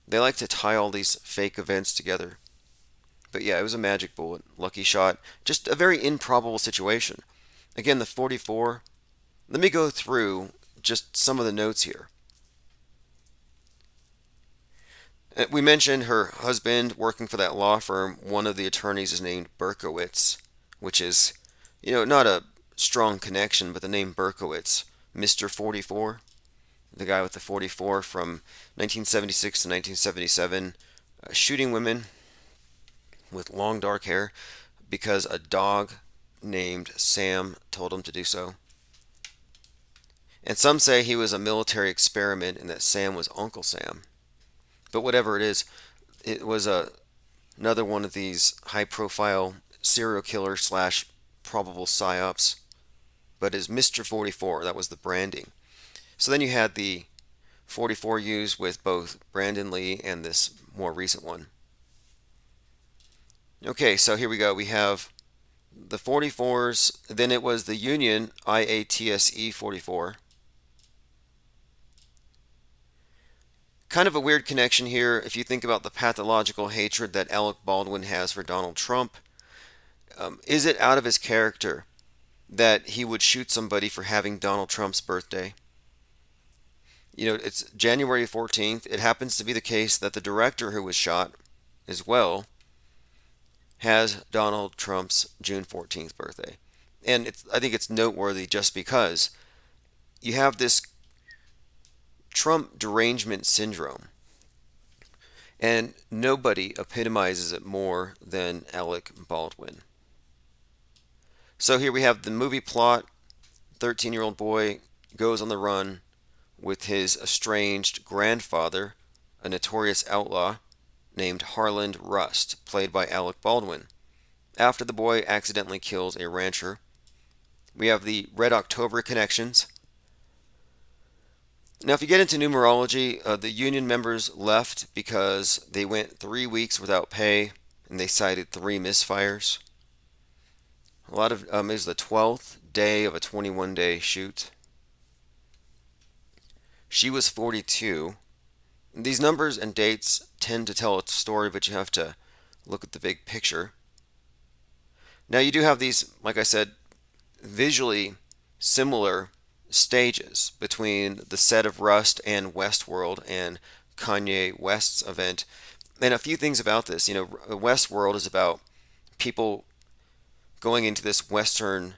They like to tie all these fake events together. But yeah, it was a magic bullet, lucky shot. Just a very improbable situation. Again, the 44. Let me go through just some of the notes here. We mentioned her husband working for that law firm. One of the attorneys is named Berkowitz, which is, not a strong connection, but the name Berkowitz, Mr. 44, the guy with the 44 from 1976 to 1977, shooting women with long dark hair because a dog named Sam told him to do so. And some say he was a military experiment and that Sam was Uncle Sam. But whatever it is, it was another one of these high-profile serial killer / probable psyops. But as Mr. 44, that was the branding. So then you had the 44 used with both Brandon Lee and this more recent one. Okay, so here we go. We have the 44s. Then it was the Union IATSE 44. Kind of a weird connection here if you think about the pathological hatred that Alec Baldwin has for Donald Trump. Is it out of his character that he would shoot somebody for having Donald Trump's birthday? It's January 14th. It happens to be the case that the director who was shot as well has Donald Trump's June 14th birthday. And I think it's noteworthy just because you have this Trump derangement syndrome, and nobody epitomizes it more than Alec Baldwin. So here we have the movie plot. 13-year-old boy goes on the run with his estranged grandfather, a notorious outlaw named Harland Rust, played by Alec Baldwin. After the boy accidentally kills a rancher, we have the Red October connections. Now, if you get into numerology, the union members left because they went 3 weeks without pay, and they cited 3 misfires. It was the 12th day of a 21-day shoot. She was 42. These numbers and dates tend to tell a story, but you have to look at the big picture. Now, you do have these, like I said, visually similar stages between the set of Rust and Westworld and Kanye West's event. And a few things about this. Westworld is about people going into this Western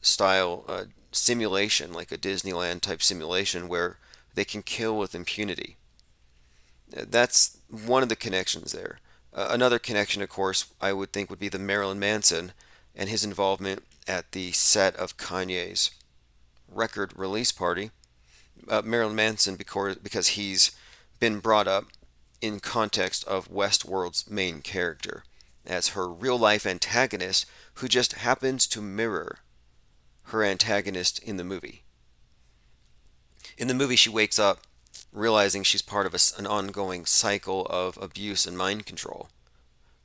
style simulation, like a Disneyland type simulation where they can kill with impunity. That's one of the connections there. Another connection, of course, I would think would be the Marilyn Manson and his involvement at the set of Kanye's record release party. Marilyn Manson because he's been brought up in context of Westworld's main character. as her real life antagonist who just happens to mirror her antagonist in the movie. In the movie, she wakes up realizing she's part of an ongoing cycle of abuse and mind control,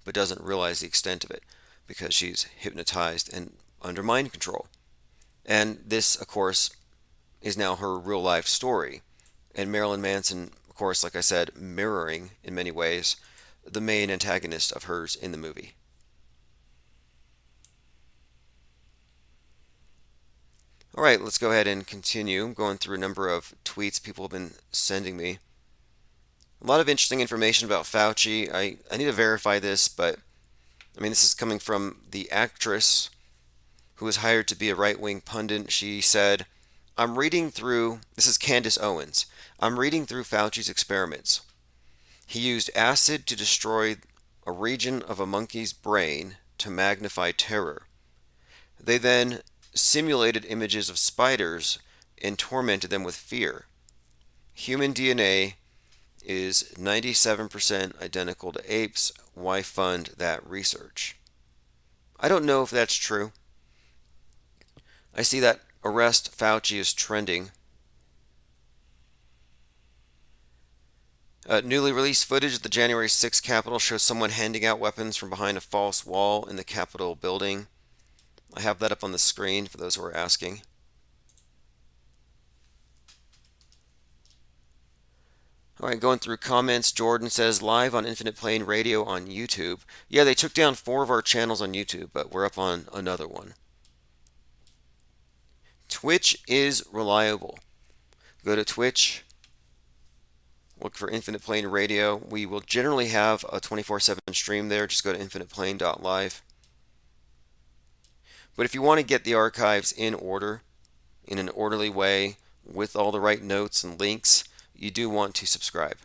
but doesn't realize the extent of it because she's hypnotized and under mind control. And this, of course, is now her real life story. And Marilyn Manson, of course, like I said, mirroring in many ways the main antagonist of hers in the movie. All right, let's go ahead and continue. I'm going through a number of tweets people have been sending me. A lot of interesting information about Fauci. I need to verify this, but I mean, this is coming from the actress who was hired to be a right-wing pundit. She said, this is Candace Owens, I'm reading through Fauci's experiments. He used acid to destroy a region of a monkey's brain to magnify terror. They then simulated images of spiders and tormented them with fear. Human DNA is 97% identical to apes. Why fund that research? I don't know if that's true. I see that arrest Fauci is trending. Newly released footage of the January 6th Capitol shows someone handing out weapons from behind a false wall in the Capitol building. I have that up on the screen for those who are asking. All right, going through comments, Jordan says, live on Infinite Plane Radio on YouTube. Yeah, they took down 4 of our channels on YouTube, but we're up on another one. Twitch is reliable. Go to Twitch, look for Infinite Plane Radio. We will generally have a 24/7 stream there. Just go to infiniteplane.live. But if you want to get the archives in order, in an orderly way, with all the right notes and links, you do want to subscribe.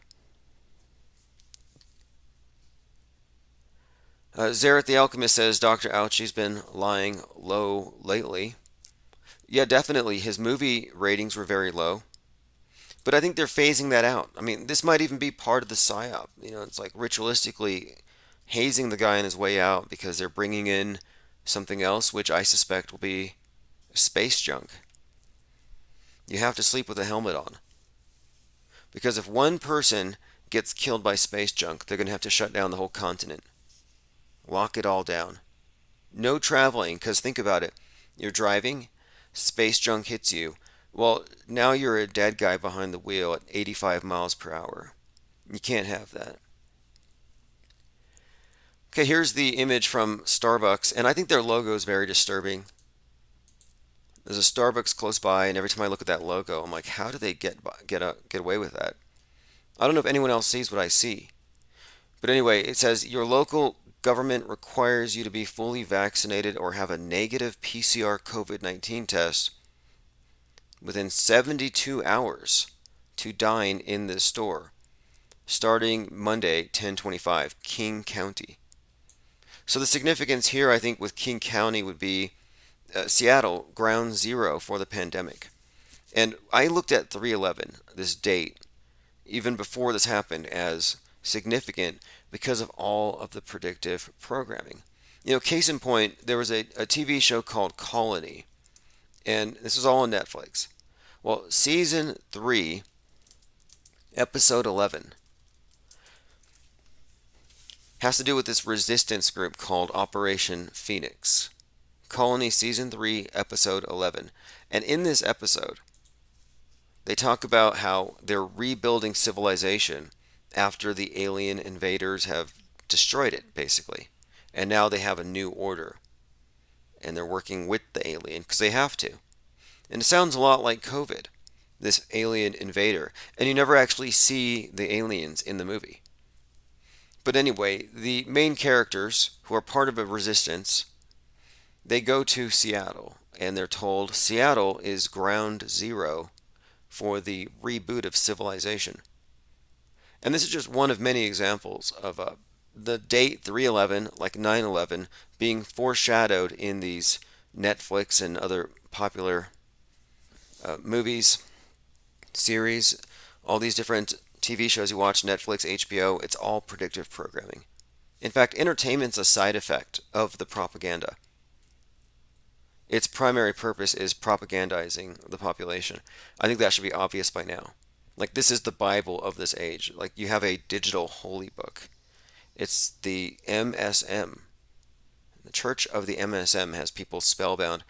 Zareth the Alchemist says, Dr. Fauci's been lying low lately. Yeah, definitely. His movie ratings were very low. But I think they're phasing that out. I mean, this might even be part of the psyop. You know, it's like ritualistically hazing the guy on his way out because they're bringing in something else, which I suspect will be space junk. You have to sleep with a helmet on. Because if one person gets killed by space junk, they're going to have to shut down the whole continent. Lock it all down. No traveling, because think about it. You're driving, space junk hits you. Well, now you're a dead guy behind the wheel at 85 miles per hour. You can't have that. Okay, here's the image from Starbucks, and I think their logo is very disturbing. There's a Starbucks close by, and every time I look at that logo, I'm like, how do they get away with that? I don't know if anyone else sees what I see. But anyway, it says, your local government requires you to be fully vaccinated or have a negative PCR COVID-19 test within 72 hours to dine in this store, starting Monday, 10/25, King County. So the significance here, I think, with King County would be Seattle, ground zero for the pandemic. And I looked at 3/11, this date, even before this happened, as significant because of all of the predictive programming. You know, case in point, there was a TV show called Colony, and this was all on Netflix. Well, season 3, episode 11, has to do with this resistance group called Operation Phoenix. Colony season 3, episode 11. And in this episode, they talk about how they're rebuilding civilization after the alien invaders have destroyed it, basically. And now they have a new order. And they're working with the alien because they have to. And it sounds a lot like COVID, this alien invader. And you never actually see the aliens in the movie. But anyway, the main characters, who are part of a resistance, they go to Seattle, and they're told Seattle is ground zero for the reboot of civilization. And this is just one of many examples of the date 3/11, like 9/11, being foreshadowed in these Netflix and other popular movies, series, all these different TV shows you watch, Netflix, HBO, it's all predictive programming. In fact, entertainment's a side effect of the propaganda. Its primary purpose is propagandizing the population. I think that should be obvious by now. Like, this is the Bible of this age. Like, you have a digital holy book. It's the MSM. The Church of the MSM has people spellbound.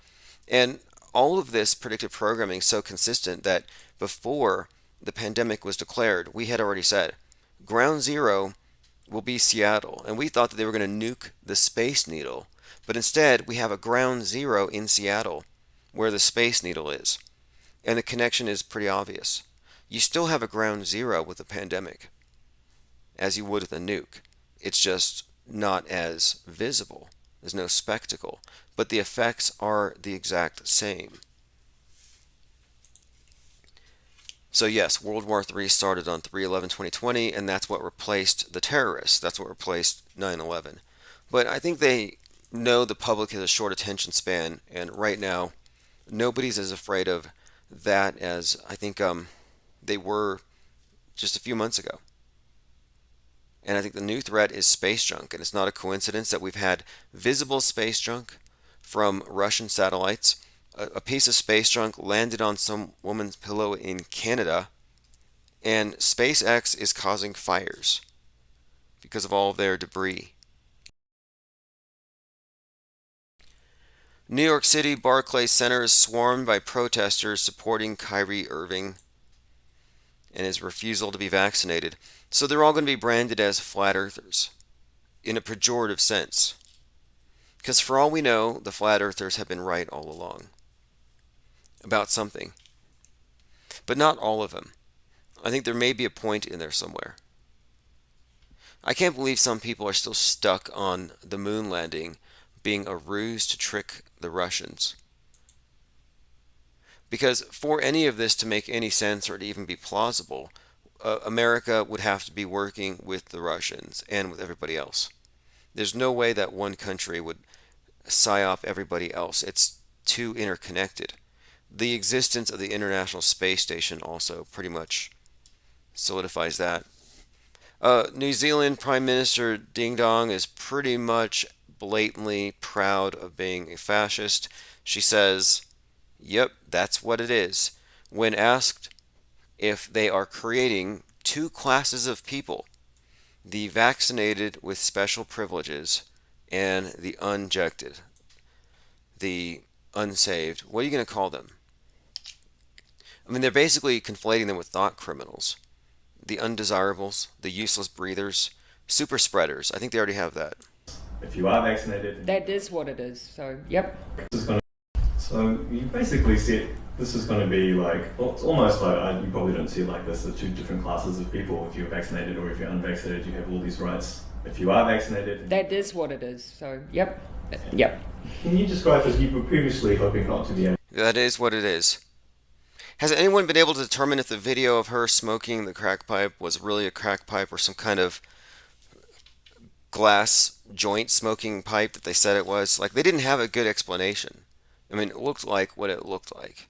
And all of this predictive programming is so consistent that before the pandemic was declared, we had already said ground zero will be Seattle. And we thought that they were going to nuke the Space Needle. But instead, we have a ground zero in Seattle where the Space Needle is. And the connection is pretty obvious. You still have a ground zero with the pandemic, as you would with a nuke. It's just not as visible. There's no spectacle. But the effects are the exact same. So yes, World War III started on 3/11/2020, and that's what replaced the terrorists. That's what replaced 9/11. But I think they know the public has a short attention span, and right now, nobody's as afraid of that as I think they were just a few months ago. And I think the new threat is space junk, and it's not a coincidence that we've had visible space junk from Russian satellites. A piece of space junk landed on some woman's pillow in Canada, and SpaceX is causing fires because of all of their debris. New York City Barclays Center is swarmed by protesters supporting Kyrie Irving and his refusal to be vaccinated. So they're all going to be branded as flat earthers in a pejorative sense. Because for all we know, the flat earthers have been right all along about something. But not all of them. I think there may be a point in there somewhere. I can't believe some people are still stuck on the moon landing being a ruse to trick the Russians. Because for any of this to make any sense or to even be plausible, America would have to be working with the Russians and with everybody else. There's no way that one country would psyop everybody else. It's too interconnected. The existence of the International Space Station also pretty much solidifies that. New Zealand Prime Minister Ding Dong is pretty much blatantly proud of being a fascist. She says, yep, that's what it is. When asked if they are creating two classes of people, the vaccinated with special privileges and the unjected, the unsaved, what are you going to call them? I mean, they're basically conflating them with thought criminals. The undesirables, the useless breathers, super spreaders. I think they already have that. If you are vaccinated, that is what it is. So, yep. So you basically see this is going to be like, well, it's almost like, you probably don't see it like this, the two different classes of people. If you're vaccinated or if you're unvaccinated, you have all these rights. If you are vaccinated, that is what it is. So, yep. Yep. Can you describe as you were previously hoping not to be? That is what it is. Has anyone been able to determine if the video of her smoking the crack pipe was really a crack pipe or some kind of glass joint smoking pipe that they said it was? Like, they didn't have a good explanation. I mean, it looked like what it looked like.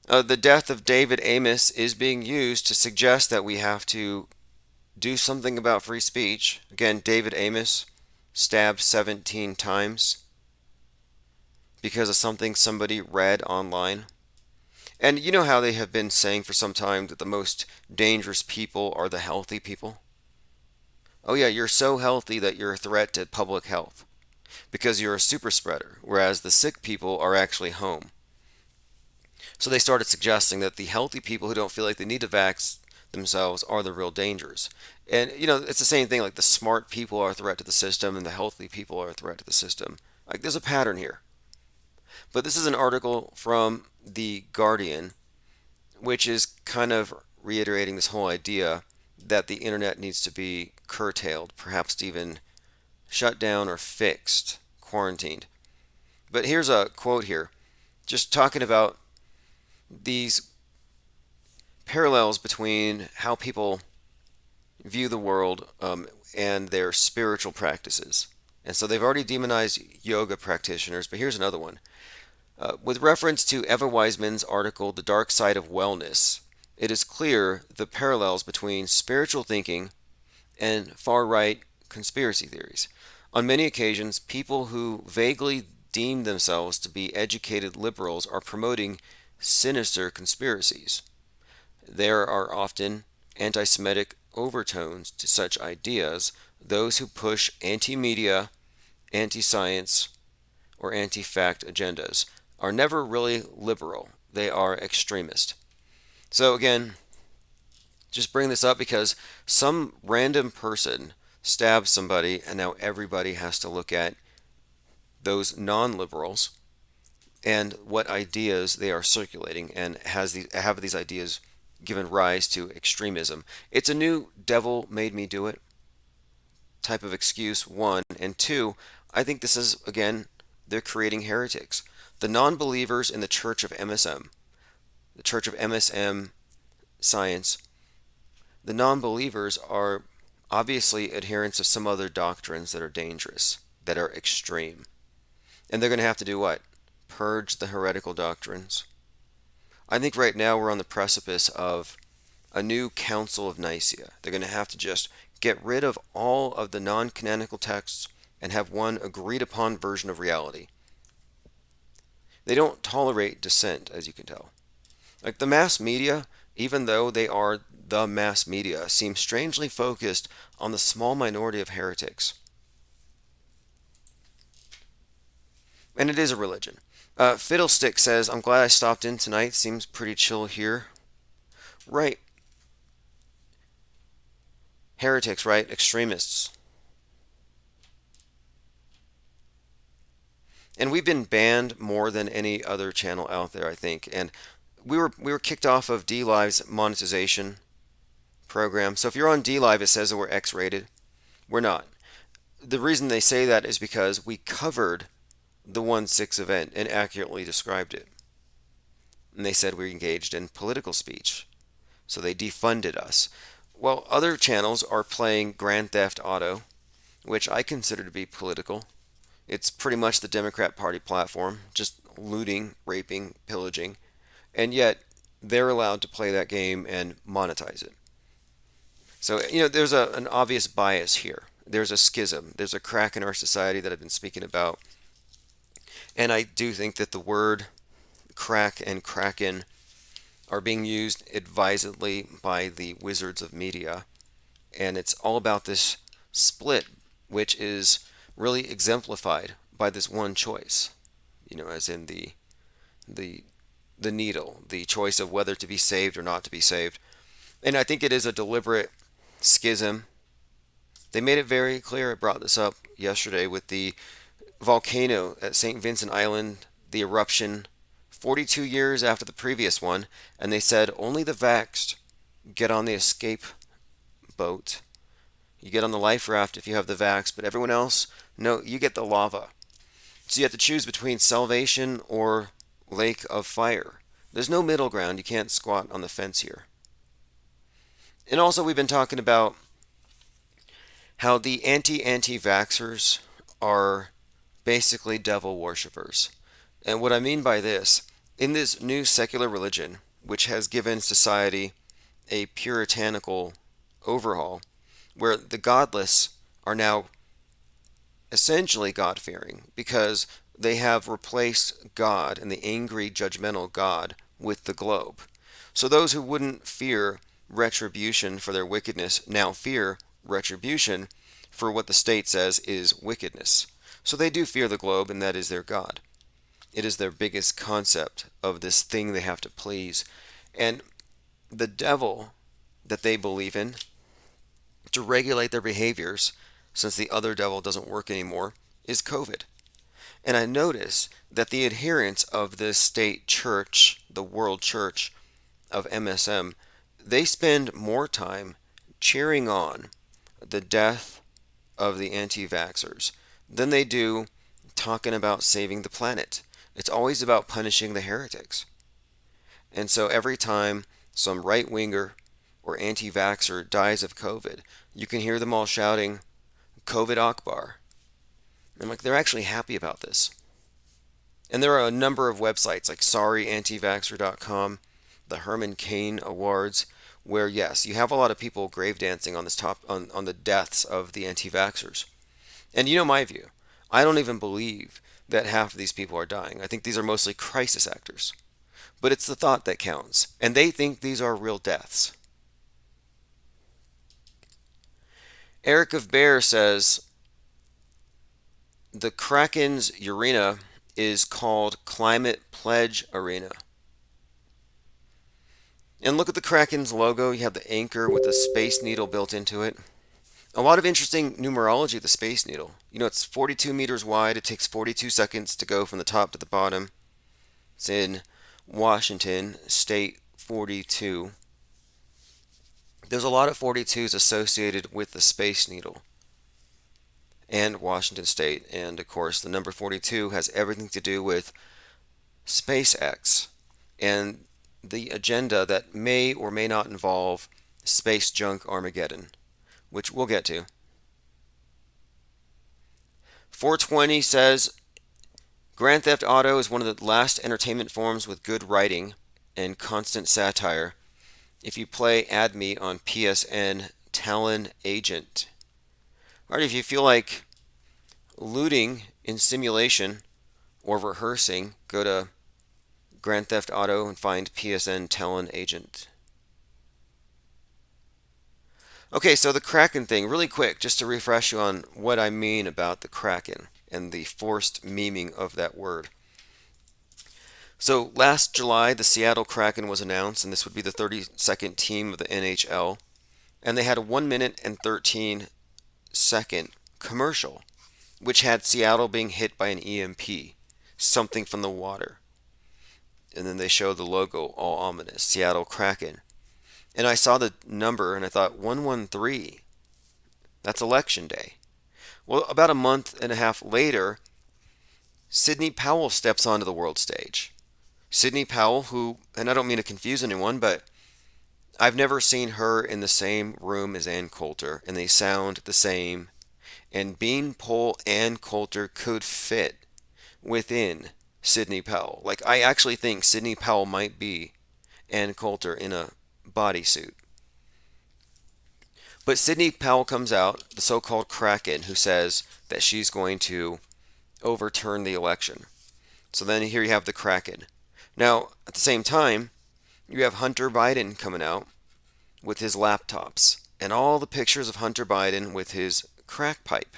The death of David Amos is being used to suggest that we have to do something about free speech. Again, David Amos stabbed 17 times because of something somebody read online. And you know how they have been saying for some time that the most dangerous people are the healthy people? Oh yeah, you're so healthy that you're a threat to public health because you're a super spreader, whereas the sick people are actually home. So they started suggesting that the healthy people who don't feel like they need to vax themselves are the real dangers. And, you know, it's the same thing, like the smart people are a threat to the system and the healthy people are a threat to the system. Like, there's a pattern here. But this is an article from The Guardian, which is kind of reiterating this whole idea that the internet needs to be curtailed, perhaps even shut down or fixed, quarantined. But here's a quote here, just talking about these parallels between how people view the world and their spiritual practices. And so they've already demonized yoga practitioners, but here's another one. With reference to Eva Wiseman's article, The Dark Side of Wellness, it is clear the parallels between spiritual thinking and far-right conspiracy theories. On many occasions, people who vaguely deem themselves to be educated liberals are promoting sinister conspiracies. There are often anti Semitic overtones to such ideas. Those who push anti media, anti science, or anti fact agendas are never really liberal, they are extremist. So, again, just bring this up because some random person stabs somebody, and now everybody has to look at those non liberals and what ideas they are circulating, and have these ideas given rise to extremism. It's a new devil made me do it type of excuse, one. And two, I think this is, again, they're creating heretics. The non-believers in the Church of MSM, the Church of MSM Science, the non-believers are obviously adherents of some other doctrines that are dangerous, that are extreme. And they're going to have to do what? Purge the heretical doctrines. I think right now we're on the precipice of a new Council of Nicaea. They're going to have to just get rid of all of the non-canonical texts and have one agreed upon version of reality. They don't tolerate dissent, as you can tell. Like the mass media, even though they are the mass media, seem strangely focused on the small minority of heretics. And it is a religion. Fiddlestick says, I'm glad I stopped in tonight. Seems pretty chill here. Right. Heretics, right? Extremists. And we've been banned more than any other channel out there, I think. And we were kicked off of DLive's monetization program. So if you're on DLive, it says that we're X-rated. We're not. The reason they say that is because we covered the 1/6 event and accurately described it. And they said we engaged in political speech. So they defunded us. Well, other channels are playing Grand Theft Auto, which I consider to be political. It's pretty much the Democrat Party platform, just looting, raping, pillaging. And yet, they're allowed to play that game and monetize it. So, there's an obvious bias here. There's a schism. There's a crack in our society that I've been speaking about. And I do think that the word crack and kraken are being used advisedly by the wizards of media. And it's all about this split, which is really exemplified by this one choice. As in the needle, the choice of whether to be saved or not to be saved. And I think it is a deliberate schism. They made it very clear. I brought this up yesterday with the volcano at St. Vincent Island, the eruption 42 years after the previous one, and they said only the vaxxed get on the escape boat. You get on the life raft if you have the vax, but everyone else, no, you get the lava. So you have to choose between salvation or lake of fire. There's no middle ground. You can't squat on the fence here. And also we've been talking about how the anti-vaxxers are basically devil worshippers. And what I mean by this, in this new secular religion, which has given society a puritanical overhaul, where the godless are now essentially God-fearing, because they have replaced God and the angry, judgmental God with the globe. So those who wouldn't fear retribution for their wickedness now fear retribution for what the state says is wickedness. So they do fear the globe, and that is their God. It is their biggest concept of this thing they have to please. And the devil that they believe in to regulate their behaviors, since the other devil doesn't work anymore, is COVID. And I notice that the adherents of this state church, the world church of MSM, they spend more time cheering on the death of the anti-vaxxers than they do talking about saving the planet. It's always about punishing the heretics. And so every time some right-winger or anti-vaxxer dies of COVID, you can hear them all shouting, COVID Akbar. I'm like, they're actually happy about this. And there are a number of websites like sorryantivaxxer.com, the Herman Cain Awards, where yes, you have a lot of people grave dancing on on the deaths of the anti-vaxxers. And you know my view. I don't even believe that half of these people are dying. I think these are mostly crisis actors. But it's the thought that counts, and they think these are real deaths. Eric of Bear says the Kraken's arena is called Climate Pledge Arena. And look at the Kraken's logo. You have the anchor with the Space Needle built into it. A lot of interesting numerology of the Space Needle. You know, it's 42 meters wide. It takes 42 seconds to go from the top to the bottom. It's in Washington, State 42. There's a lot of 42s associated with the Space Needle and Washington State. And of course, the number 42 has everything to do with SpaceX and the agenda that may or may not involve space junk Armageddon, which we'll get to. 420 says Grand Theft Auto is one of the last entertainment forms with good writing and constant satire. If you play Add Me on PSN Talon Agent. Alright, if you feel like looting in simulation or rehearsing, go to Grand Theft Auto and find PSN Talon Agent. Okay, so the Kraken thing, really quick, just to refresh you on what I mean about the Kraken and the forced memeing of that word. So last July, the Seattle Kraken was announced, and this would be the 32nd team of the NHL. And they had a 1 minute and 13-second commercial, which had Seattle being hit by an EMP, something from the water. And then they showed the logo, all ominous, Seattle Kraken. And I saw the number and I thought, 113, that's election day. Well, about a month and a half later, Sidney Powell steps onto the world stage. Sidney Powell, who, and I don't mean to confuse anyone, but I've never seen her in the same room as Ann Coulter, and they sound the same. And Beanpole Ann Coulter could fit within Sidney Powell. Like, I actually think Sidney Powell might be Ann Coulter in a bodysuit. But Sidney Powell comes out, the so-called Kraken, who says that she's going to overturn the election. So then here you have the Kraken. Now, at the same time, you have Hunter Biden coming out with his laptops and all the pictures of Hunter Biden with his crack pipe.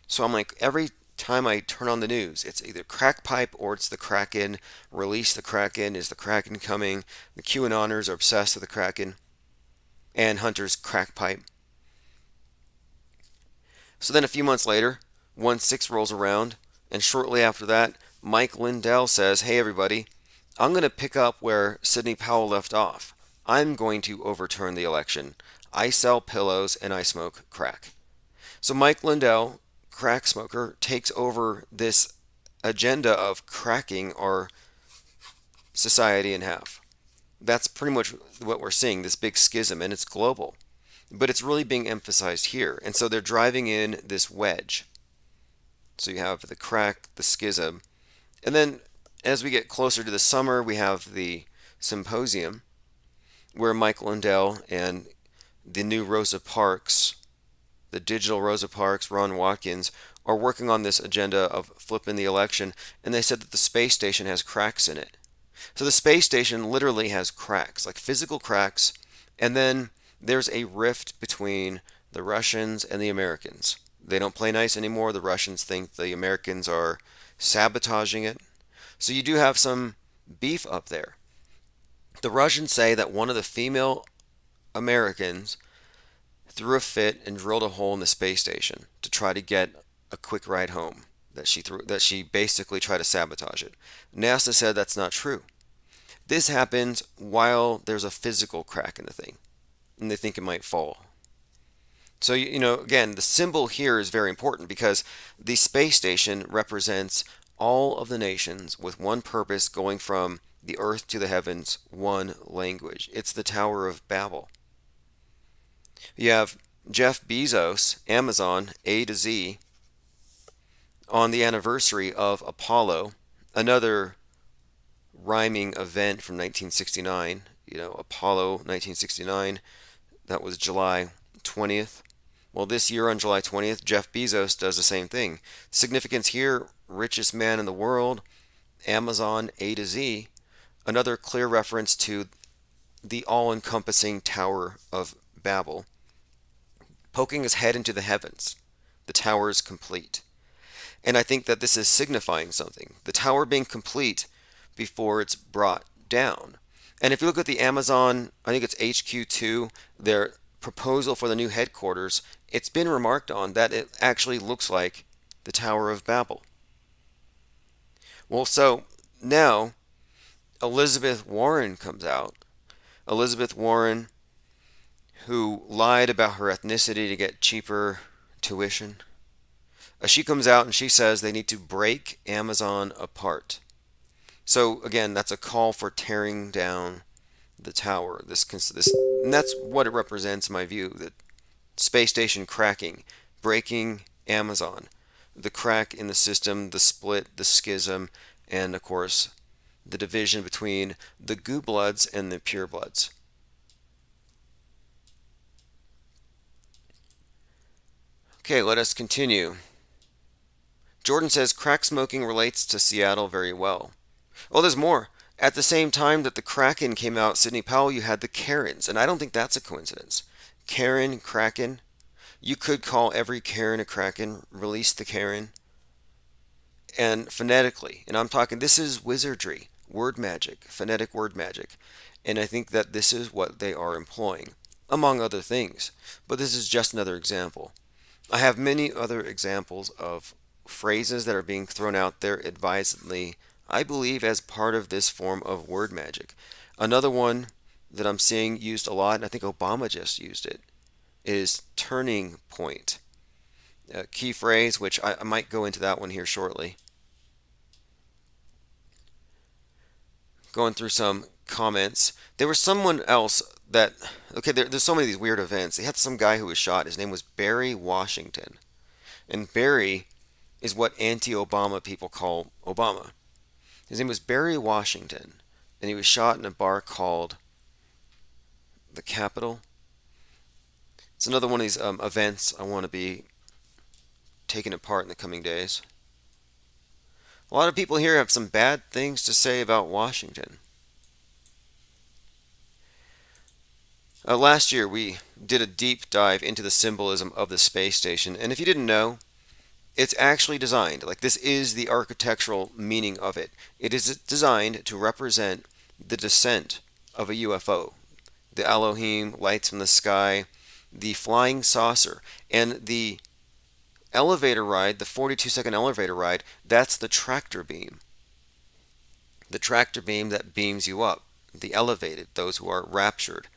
So I'm like, every time I turn on the news, it's either crack pipe or it's the Kraken. Release the Kraken. Is the Kraken coming? The QAnoners are obsessed with the Kraken and Hunter's crack pipe. So then a few months later, 1/6 rolls around, and shortly after that, Mike Lindell says, hey everybody, I'm going to pick up where Sidney Powell left off. I'm going to overturn the election. I sell pillows and I smoke crack. So Mike Lindell, crack smoker, takes over this agenda of cracking our society in half. That's pretty much what we're seeing, this big schism, and it's global. But it's really being emphasized here. And so they're driving in this wedge. So you have the crack, the schism, and then as we get closer to the summer, we have the symposium where Mike Lindell and the new Rosa Parks, the digital Rosa Parks, Ron Watkins, are working on this agenda of flipping the election, and they said that the space station has cracks in it. So the space station literally has cracks, like physical cracks, and then there's a rift between the Russians and the Americans. They don't play nice anymore. The Russians think the Americans are sabotaging it. So you do have some beef up there. The Russians say that one of the female Americans threw a fit and drilled a hole in the space station to try to get a quick ride home. That she basically tried to sabotage it. NASA said that's not true. This happens while there's a physical crack in the thing, and they think it might fall. So, again, the symbol here is very important because the space station represents all of the nations with one purpose, going from the earth to the heavens, one language. It's the Tower of Babel. You have Jeff Bezos, Amazon, A to Z, on the anniversary of Apollo, another rhyming event from 1969. Apollo 1969, that was July 20th. Well, this year on July 20th, Jeff Bezos does the same thing. Significance here, richest man in the world, Amazon A to Z, another clear reference to the all-encompassing Tower of Babel, poking his head into the heavens. The tower is complete. And I think that this is signifying something. The tower being complete before it's brought down. And if you look at the Amazon, I think it's HQ2, their proposal for the new headquarters, it's been remarked on that it actually looks like the Tower of Babel. Well, so now Elizabeth Warren comes out. Elizabeth Warren, who lied about her ethnicity to get cheaper tuition. She comes out and she says they need to break Amazon apart. So again, that's a call for tearing down the tower. And that's what it represents in my view, the space station cracking, breaking Amazon, the crack in the system, the split, the schism, and of course, the division between the goo bloods and the pure bloods. Okay, let us continue. Jordan says crack smoking relates to Seattle very well. Well, there's more. At the same time that the Kraken came out, Sidney Powell, you had the Karens, and I don't think that's a coincidence. Karen, Kraken. You could call every Karen a Kraken, release the Karen. And phonetically, and I'm talking, this is wizardry, word magic, phonetic word magic. And I think that this is what they are employing, among other things. But this is just another example. I have many other examples of phrases that are being thrown out there advisedly, I believe, as part of this form of word magic. Another one that I'm seeing used a lot, and I think Obama just used it, is turning point. A key phrase, which I might go into that one here shortly. Going through some comments. There was someone else that, okay, there's so many of these weird events. They had some guy who was shot. His name was Barry Washington. And Barry is what anti-Obama people call Obama. His name was Barry Washington, and he was shot in a bar called the Capitol. It's another one of these events I want to be taking apart in the coming days. A lot of people here have some bad things to say about Washington. Last year we did a deep dive into the symbolism of the space station, and if you didn't know, it's actually designed, like this is the architectural meaning of it. It is designed to represent the descent of a UFO, the Elohim, lights from the sky, the flying saucer, and the elevator ride, the 42-second elevator ride, that's the tractor beam. The tractor beam that beams you up, the elevated, those who are raptured.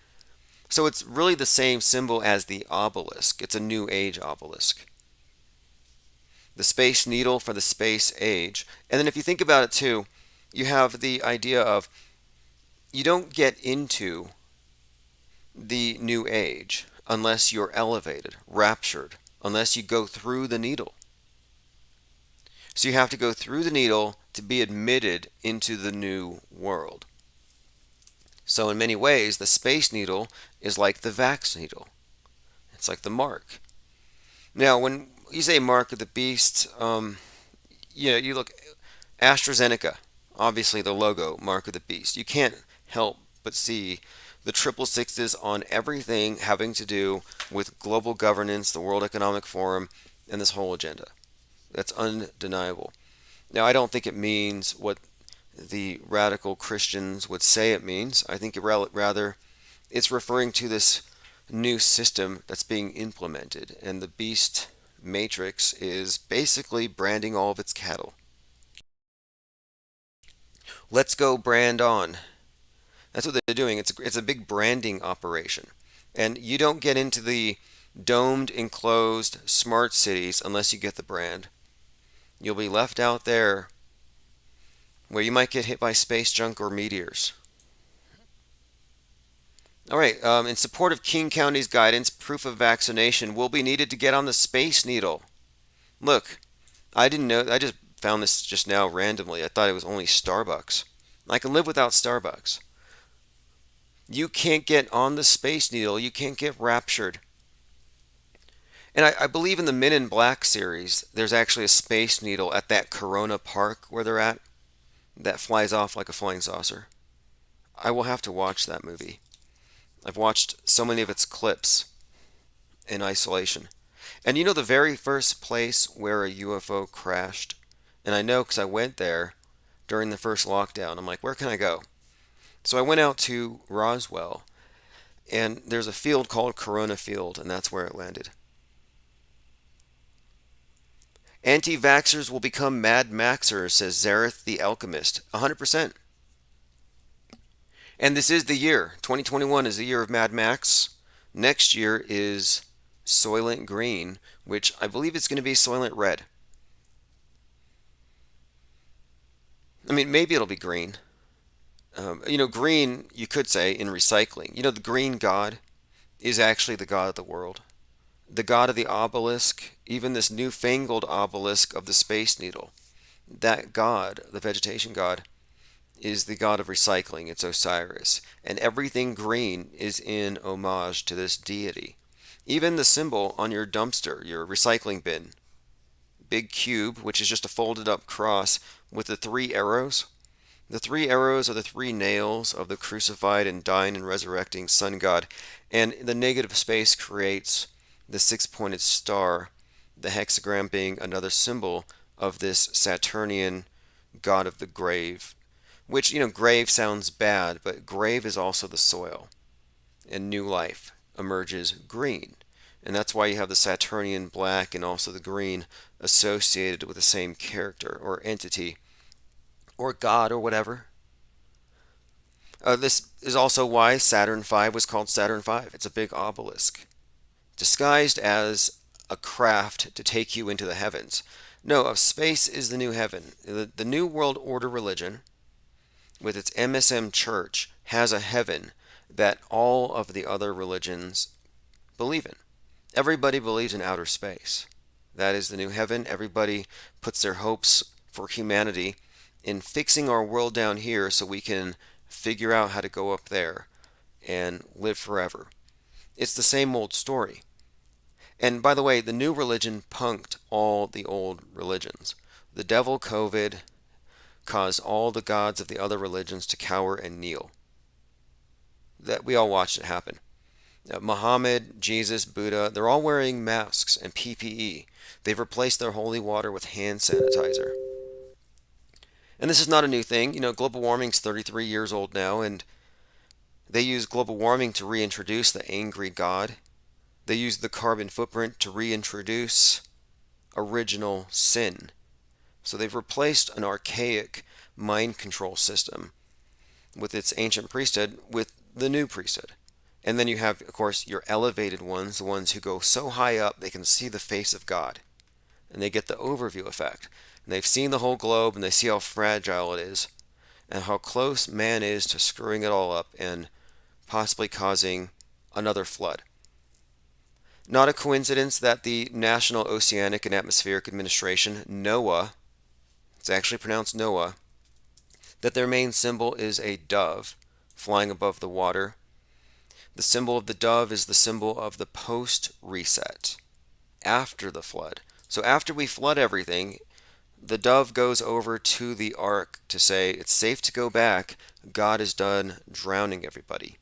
So it's really the same symbol as the obelisk. It's a New Age obelisk. The Space Needle for the space age. And then if you think about it too, you have the idea of you don't get into the New Age unless you're elevated, raptured, unless you go through the needle. So you have to go through the needle to be admitted into the new world. So in many ways, the Space Needle is like the Vax Needle. It's like the mark. Now, when you say mark of the beast, you look, AstraZeneca, obviously the logo, mark of the beast. You can't help but see the triple sixes on everything having to do with global governance, the World Economic Forum, and this whole agenda. That's undeniable. Now, I don't think it means what the radical Christians would say it means. I think rather it's referring to this new system that's being implemented, and the beast matrix is basically branding all of its cattle. Let's go brand on. That's what they're doing. It's a big branding operation. And you don't get into the domed, enclosed, smart cities unless you get the brand. You'll be left out there where you might get hit by space junk or meteors. All right, in support of King County's guidance, proof of vaccination will be needed to get on the Space Needle. Look, I didn't know, I just found this just now randomly. I thought it was only Starbucks. I can live without Starbucks. You can't get on the Space Needle. You can't get raptured. And I believe in the Men in Black series, there's actually a Space Needle at that Corona Park where they're at that flies off like a flying saucer. I will have to watch that movie. I've watched so many of its clips in isolation. And you know the very first place where a UFO crashed? And I know because I went there during the first lockdown. I'm like, where can I go? So I went out to Roswell, and there's a field called Corona Field, and that's where it landed. Anti-vaxxers will become Mad Maxers, says Zareth the Alchemist. 100%. And this is the year. 2021 is the year of Mad Max. Next year is Soylent Green, which I believe it's going to be Soylent Red. I mean, maybe it'll be green. Green, you could say, in recycling. The green god is actually the god of the world. The god of the obelisk, even this newfangled obelisk of the Space Needle. That god, the vegetation god, is the god of recycling. It's Osiris. And everything green is in homage to this deity. Even the symbol on your dumpster, your recycling bin. Big cube, which is just a folded up cross with the 3 arrows. The 3 arrows are the 3 nails of the crucified and dying and resurrecting sun god. And the negative space creates the 6-pointed star, the hexagram being another symbol of this Saturnian god of the grave. Which, grave sounds bad, but grave is also the soil. And new life emerges green. And that's why you have the Saturnian black and also the green associated with the same character or entity or god or whatever. This is also why Saturn V was called Saturn V. It's a big obelisk, disguised as a craft to take you into the heavens. No, space is the new heaven. The New World Order religion, with its MSM church, has a heaven that all of the other religions believe in. Everybody believes in outer space. That is the new heaven. Everybody puts their hopes for humanity in fixing our world down here so we can figure out how to go up there and live forever. It's the same old story. And by the way, the new religion punked all the old religions. The devil COVID caused all the gods of the other religions to cower and kneel. That we all watched it happen. Muhammad, Jesus, Buddha, they're all wearing masks and PPE. They've replaced their holy water with hand sanitizer. And this is not a new thing. Global warming's 33 years old now, and they use global warming to reintroduce the angry God. They use the carbon footprint to reintroduce original sin. So they've replaced an archaic mind control system with its ancient priesthood with the new priesthood. And then you have, of course, your elevated ones, the ones who go so high up they can see the face of God. And they get the overview effect. And they've seen the whole globe and they see how fragile it is and how close man is to screwing it all up and possibly causing another flood. Not a coincidence that the National Oceanic and Atmospheric Administration, NOAA, it's actually pronounced Noah, that their main symbol is a dove flying above the water. The symbol of the dove is the symbol of the post-reset, after the flood. So after we flood everything, the dove goes over to the ark to say it's safe to go back. God is done drowning everybody.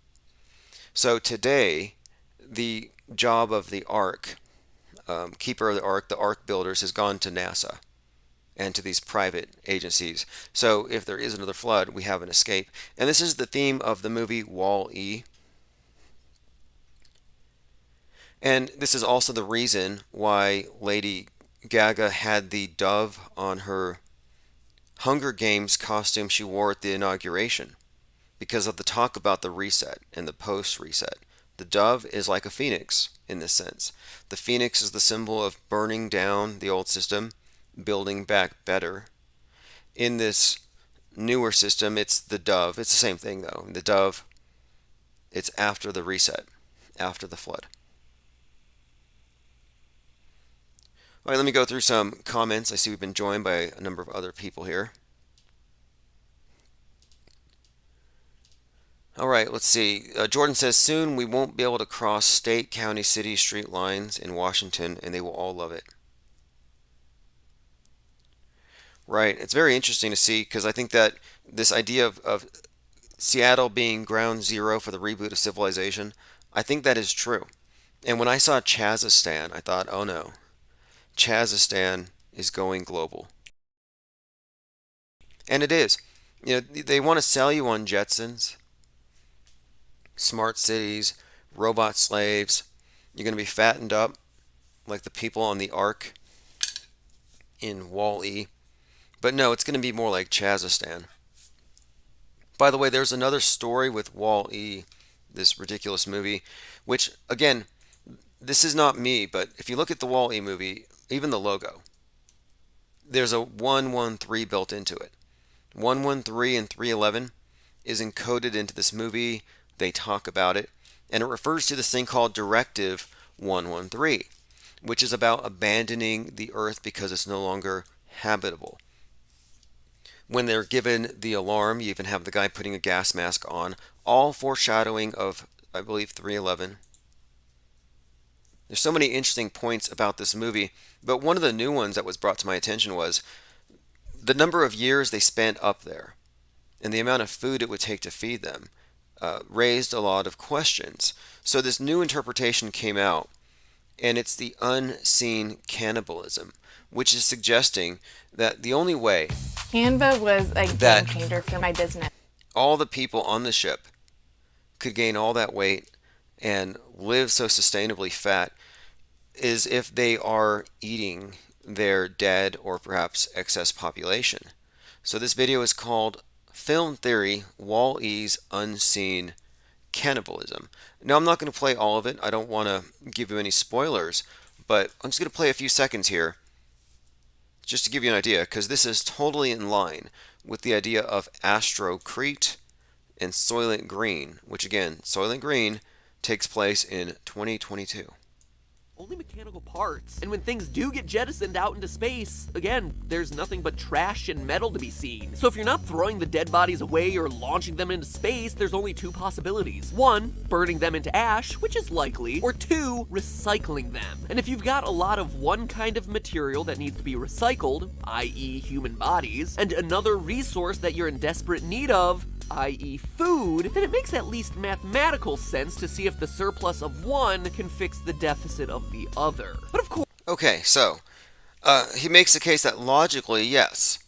So today, the job of the ark, keeper of the ark builders, has gone to NASA and to these private agencies. So if there is another flood, we have an escape. And this is the theme of the movie Wall-E. And this is also the reason why Lady Gaga had the dove on her Hunger Games costume she wore at the inauguration, because of the talk about the reset and the post-reset. The dove is like a phoenix in this sense. The phoenix is the symbol of burning down the old system, building back better. In this newer system, it's the dove. It's the same thing though. The dove, it's after the reset, after the flood. All right, let me go through some comments. I see we've been joined by a number of other people here. All right, let's see. Jordan says soon we won't be able to cross state, county, city, street lines in Washington, and they will all love it. Right. It's very interesting to see because I think that this idea of Seattle being ground zero for the reboot of civilization, I think that is true. And when I saw Chazistan, I thought, oh no, Chazistan is going global. And it is. You know, they want to sell you on Jetsons, smart cities, robot slaves. You're going to be fattened up like the people on the Ark in Wall-E. But no, it's going to be more like Chazistan. By the way, there's another story with Wall-E, this ridiculous movie, which, again, this is not me, but if you look at the Wall-E movie, even the logo, there's a 113 built into it. 113 and 311 is encoded into this movie. They talk about it, and it refers to this thing called Directive 113, which is about abandoning the Earth because it's no longer habitable. When they're given the alarm, you even have the guy putting a gas mask on, all foreshadowing of, I believe, 311. There's so many interesting points about this movie, but one of the new ones that was brought to my attention was the number of years they spent up there and the amount of food it would take to feed them raised a lot of questions. So this new interpretation came out, and it's the unseen cannibalism, which is suggesting that the only way Canva was a That- game changer for my business. all the people on the ship could gain all that weight and live so sustainably fat is if they are eating their dead or perhaps excess population. So this video is called Film Theory, Wall-E's Unseen Cannibalism. Now I'm not going to play all of it. I don't want to give you any spoilers, but I'm just going to play a few seconds here just to give you an idea, because this is totally in line with the idea of Astrocrete and Soylent Green, which again, Soylent Green takes place in 2022. Only mechanical parts. And when things do get jettisoned out into space, again, there's nothing but trash and metal to be seen. So if you're not throwing the dead bodies away or launching them into space, there's only two possibilities. One, burning them into ash, which is likely, or two, recycling them. And if you've got a lot of one kind of material that needs to be recycled, i.e. human bodies, and another resource that you're in desperate need of, i.e. food, then it makes at least mathematical sense to see if the surplus of one can fix the deficit of the other. But of course, Okay, so he makes the case that logically, yes,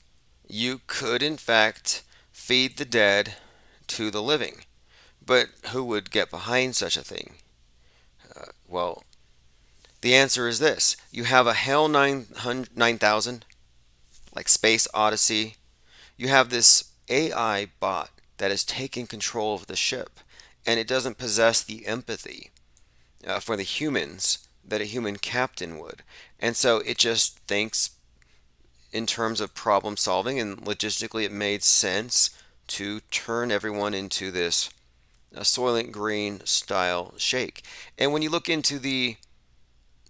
you could in fact feed the dead to the living. But who would get behind such a thing? Well, the answer is this. You have a HAL 9000, like Space Odyssey. You have this AI bot that is taking control of the ship, and it doesn't possess the empathy for the humans that a human captain would. And so it just thinks in terms of problem solving, and logistically it made sense to turn everyone into this Soylent Green style shake. And when you look into the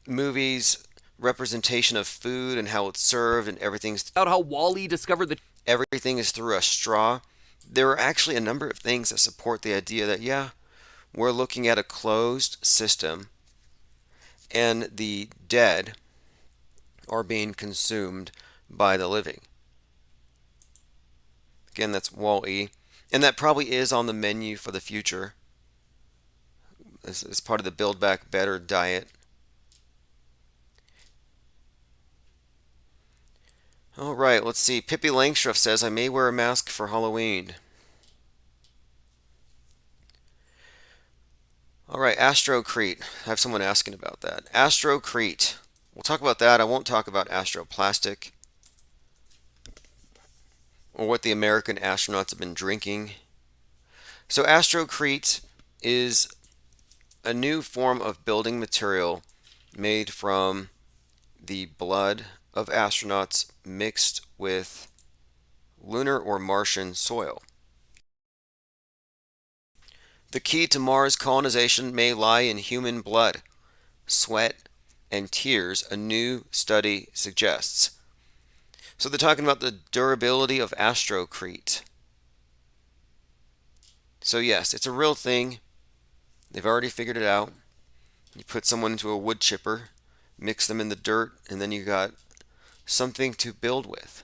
movie's representation of food and how it's served and about how Wall-E discovered the everything is through a straw, there are actually a number of things that support the idea that, yeah, we're looking at a closed system and the dead are being consumed by the living. Again, that's Wall-E. And that probably is on the menu for the future as part of the Build Back Better diet. All right, let's see. Pippi Langstruff says, I may wear a mask for Halloween. All right, Astrocrete. I have someone asking about that. Astrocrete. We'll talk about that. I won't talk about astroplastic or what the American astronauts have been drinking. So Astrocrete is a new form of building material made from the blood of astronauts mixed with lunar or Martian soil. The key to Mars colonization may lie in human blood, sweat, and tears, a new study suggests. So they're talking about the durability of Astrocrete. So yes, it's a real thing. They've already figured it out. You put someone into a wood chipper, mix them in the dirt, and then you got something to build with.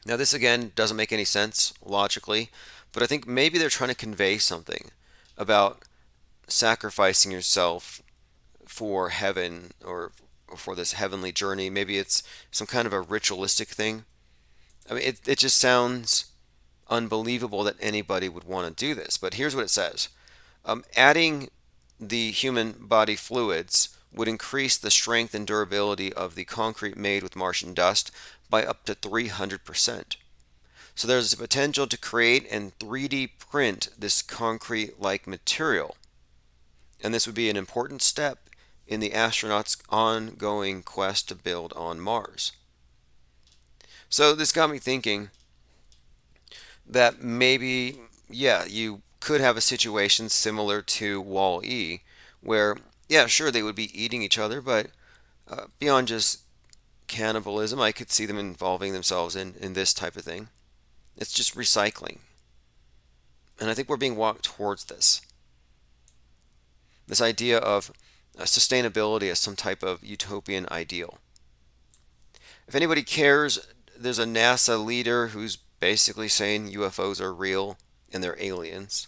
Now this again doesn't make any sense logically, but I think maybe they're trying to convey something about sacrificing yourself for heaven or for this heavenly journey. Maybe it's some kind of a ritualistic thing. I mean, it just sounds unbelievable that anybody would want to do this. But here's what it says. Adding the human body fluids would increase the strength and durability of the concrete made with Martian dust by up to 300%. So there's a potential to create and 3D print this concrete-like material. And this would be an important step in the astronauts' ongoing quest to build on Mars. So this got me thinking that maybe, yeah, you could have a situation similar to Wall-E, where, yeah, sure, they would be eating each other, but beyond just cannibalism, I could see them involving themselves in this type of thing. It's just recycling. And I think we're being walked towards this. This idea of sustainability as some type of utopian ideal. If anybody cares, there's a NASA leader who's basically saying UFOs are real and they're aliens.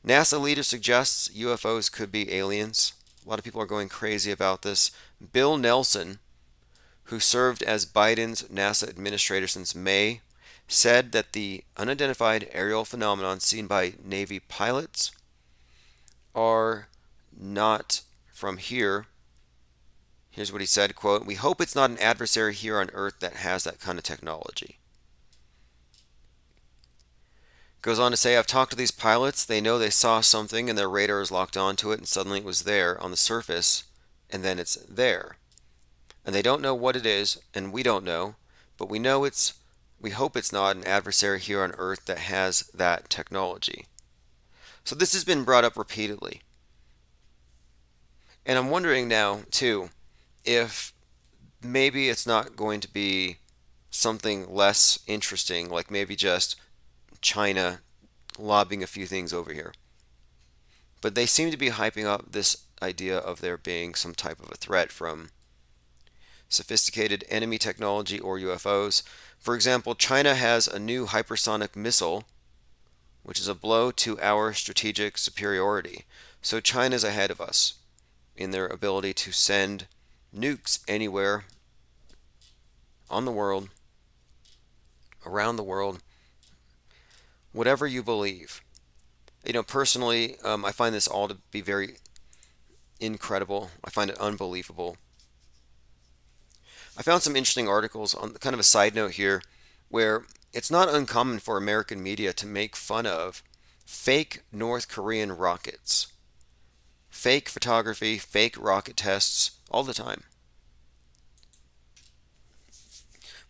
NASA leader suggests UFOs could be aliens. A lot of people are going crazy about this. Bill Nelson, who served as Biden's NASA administrator since May, said that the unidentified aerial phenomenon seen by Navy pilots are not from here. Here's what he said, quote, "We hope it's not an adversary here on Earth that has that kind of technology." Goes on to say, "I've talked to these pilots. They know they saw something and their radar is locked onto it and suddenly it was there on the surface and then it's there. And they don't know what it is and we don't know, but we hope it's not an adversary here on Earth that has that technology." So this has been brought up repeatedly. And I'm wondering now, too, if maybe it's not going to be something less interesting, like maybe just China lobbing a few things over here. But they seem to be hyping up this idea of there being some type of a threat from sophisticated enemy technology or UFOs. For example, China has a new hypersonic missile, which is a blow to our strategic superiority. So China's ahead of us in their ability to send nukes anywhere on the world, around the world, whatever you believe. You know, personally, I find this all to be very incredible. I find it unbelievable. I found some interesting articles on kind of a side note here where it's not uncommon for American media to make fun of fake North Korean rockets. Fake photography, fake rocket tests, all the time.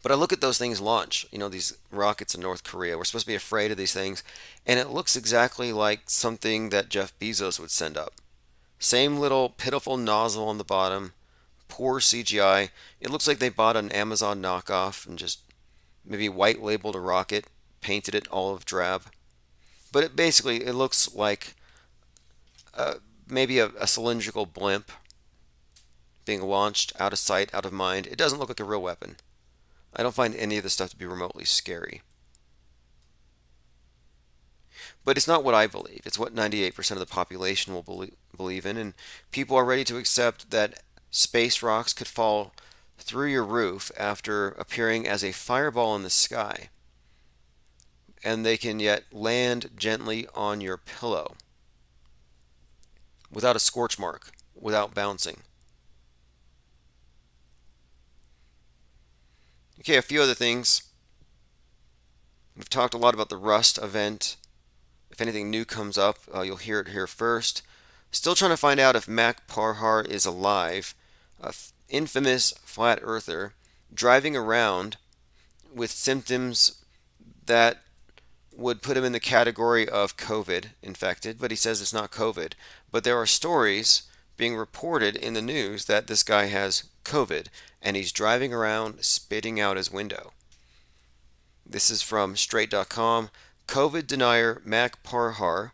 But I look at those things launch, these rockets in North Korea. We're supposed to be afraid of these things, and it looks exactly like something that Jeff Bezos would send up. Same little pitiful nozzle on the bottom, poor CGI. It looks like they bought an Amazon knockoff and just maybe white labeled a rocket, painted it olive drab. But it looks like maybe a cylindrical blimp being launched out of sight, out of mind. It doesn't look like a real weapon. I don't find any of this stuff to be remotely scary. But it's not what I believe. It's what 98% of the population will believe in. And people are ready to accept that space rocks could fall through your roof after appearing as a fireball in the sky. And they can yet land gently on your pillow without a scorch mark, without bouncing. Okay, a few other things. We've talked a lot about the Rust event. If anything new comes up, you'll hear it here first. Still trying to find out if Mac Parhar is alive. An infamous flat earther driving around with symptoms that would put him in the category of COVID infected, but he says it's not COVID. But there are stories being reported in the news that this guy has COVID, and he's driving around spitting out his window. This is from Straight.com. COVID denier Mac Parhar,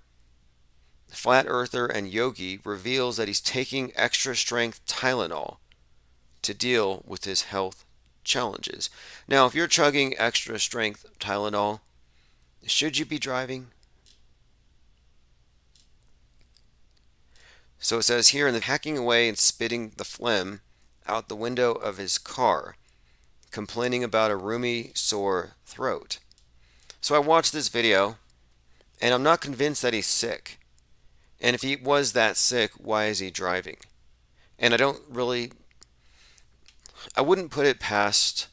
flat earther and yogi, reveals that he's taking extra strength Tylenol to deal with his health challenges. Now, if you're chugging extra strength Tylenol, should you be driving? So it says here, in the hacking away and spitting the phlegm out the window of his car, complaining about a roomy, sore throat. So I watched this video, and I'm not convinced that he's sick. And if he was that sick, why is he driving? And I wouldn't put it past,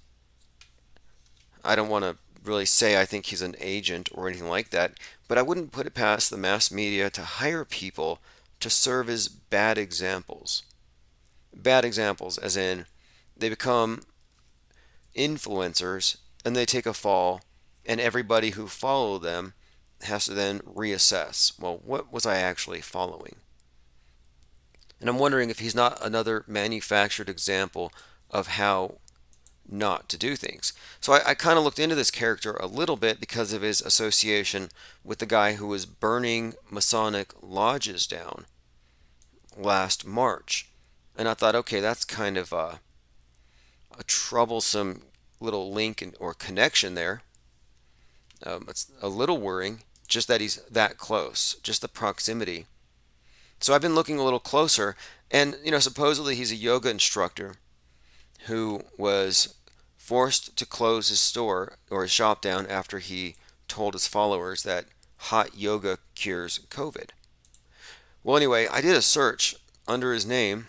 I don't want to really say I think he's an agent or anything like that, but I wouldn't put it past the mass media to hire people to serve as bad examples. Bad examples, as in they become influencers and they take a fall, and everybody who follow them has to then reassess, well, what was I actually following? And I'm wondering if he's not another manufactured example of how not to do things. So I kind of looked into this character a little bit because of his association with the guy who was burning Masonic lodges down last March. And I thought, okay, that's kind of a troublesome little link or connection there. It's a little worrying, just that he's that close, just the proximity. So I've been looking a little closer, and supposedly he's a yoga instructor who was forced to close his store or his shop down after he told his followers that hot yoga cures COVID. Well, anyway, I did a search under his name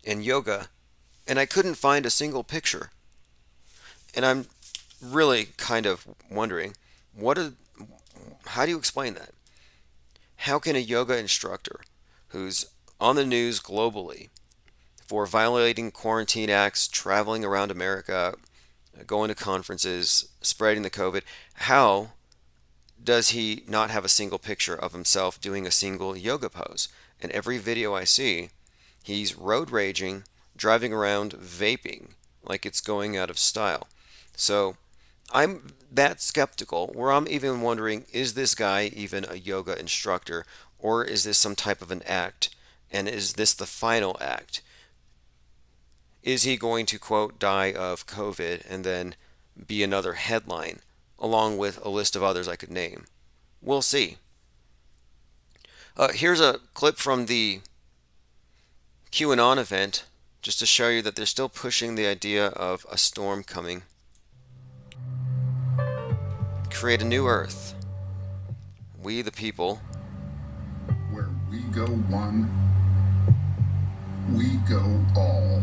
in yoga, and I couldn't find a single picture. And I'm really kind of wondering, how do you explain that? How can a yoga instructor who's on the news globally for violating quarantine acts, traveling around America, going to conferences, spreading the COVID, how does he not have a single picture of himself doing a single yoga pose? And every video I see, he's road raging, driving around, vaping, like it's going out of style. So I'm that skeptical, where I'm even wondering, is this guy even a yoga instructor, or is this some type of an act? And is this the final act? Is he going to, quote, die of COVID and then be another headline, along with a list of others I could name? We'll see. Here's a clip from the QAnon event, just to show you that they're still pushing the idea of a storm coming. Create a new earth. We the people. Where we go one, we go all.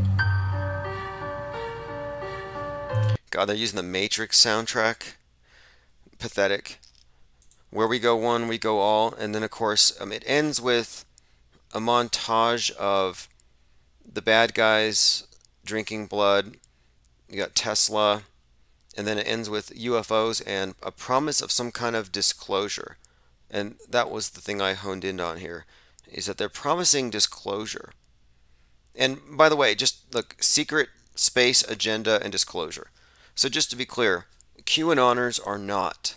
God, they're using the Matrix soundtrack. Pathetic. Where we go one, we go all. And then, of course, it ends with a montage of the bad guys drinking blood. You got Tesla. And then it ends with UFOs and a promise of some kind of disclosure. And that was the thing I honed in on here, is that they're promising disclosure. And by the way, just look, secret space agenda and disclosure. So just to be clear, QAnoners are not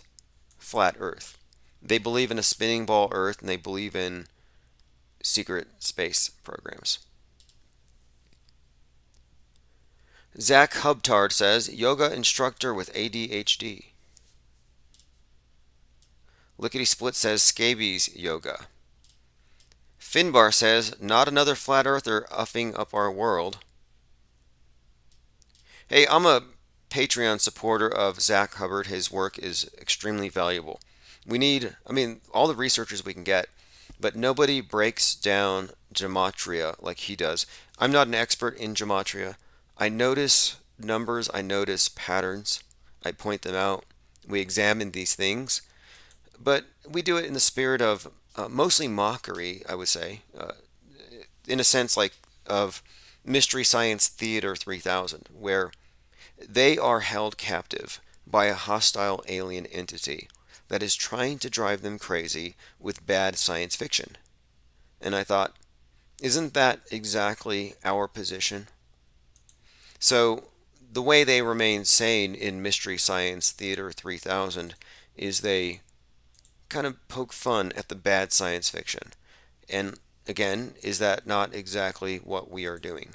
flat Earth. They believe in a spinning ball Earth, and they believe in secret space programs. Zach Hubtard says, yoga instructor with ADHD. Lickety Split says, scabies yoga. Finbar says, not another flat earther uffing up our world. Hey, I'm a Patreon supporter of Zach Hubbard. His work is extremely valuable. We need, all the researchers we can get, but nobody breaks down gematria like he does. I'm not an expert in gematria. I notice numbers, I notice patterns, I point them out, we examine these things, but we do it in the spirit of mostly mockery, I would say, in a sense like of Mystery Science Theater 3000, where they are held captive by a hostile alien entity that is trying to drive them crazy with bad science fiction. And I thought, isn't that exactly our position? So the way they remain sane in Mystery Science Theater 3000 is they kind of poke fun at the bad science fiction. And again, is that not exactly what we are doing?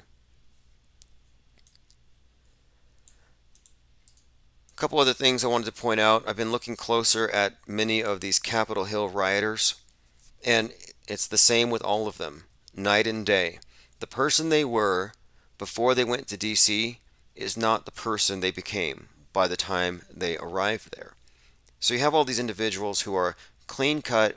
A couple other things I wanted to point out. I've been looking closer at many of these Capitol Hill rioters, and it's the same with all of them, night and day. The person they were before they went to DC is not the person they became by the time they arrived there. So you have all these individuals who are clean-cut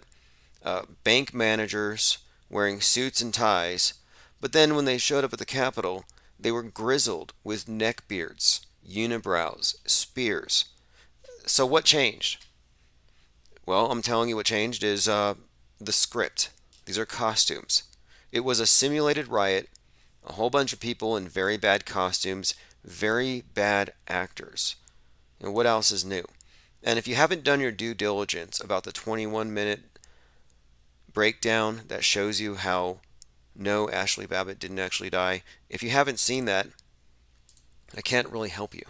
bank managers wearing suits and ties, but then when they showed up at the Capitol, they were grizzled with neckbeards, unibrows, spears. So what changed? Well, I'm telling you what changed is the script. These are costumes. It was a simulated riot, a whole bunch of people in very bad costumes, very bad actors. And what else is new? And if you haven't done your due diligence about the 21-minute breakdown that shows you how no, Ashley Babbitt didn't actually die, if you haven't seen that, I can't really help you.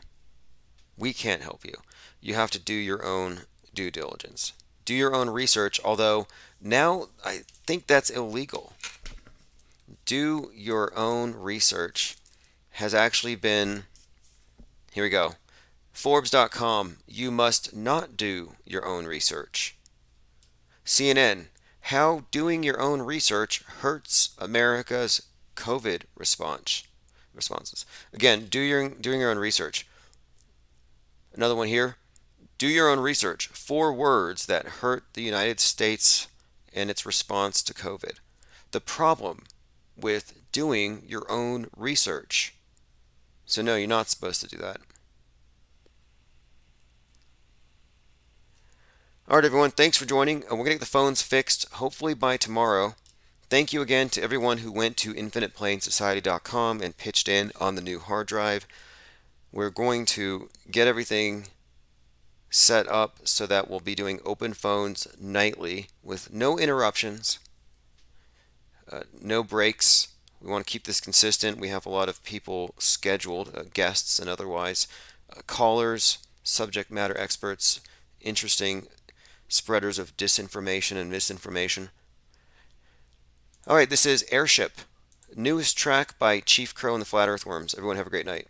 We can't help you. You have to do your own due diligence. Do your own research, although now I think that's illegal. Do your own research has actually been, here we go, Forbes.com, you must not do your own research. CNN, how doing your own research hurts America's COVID responses. Again, doing your own research. Another one here, do your own research. 4 words that hurt the United States and its response to COVID. The problem with doing your own research. So no, you're not supposed to do that. All right, everyone, thanks for joining. We're going to get the phones fixed hopefully by tomorrow. Thank you again to everyone who went to infiniteplainsociety.com and pitched in on the new hard drive. We're going to get everything set up so that we'll be doing open phones nightly with no interruptions, no breaks. We want to keep this consistent. We have a lot of people scheduled, guests and otherwise, callers, subject matter experts, interesting spreaders of disinformation and misinformation. All right, this is Airship, newest track by Chief Crow and the Flat Earthworms. Everyone have a great night.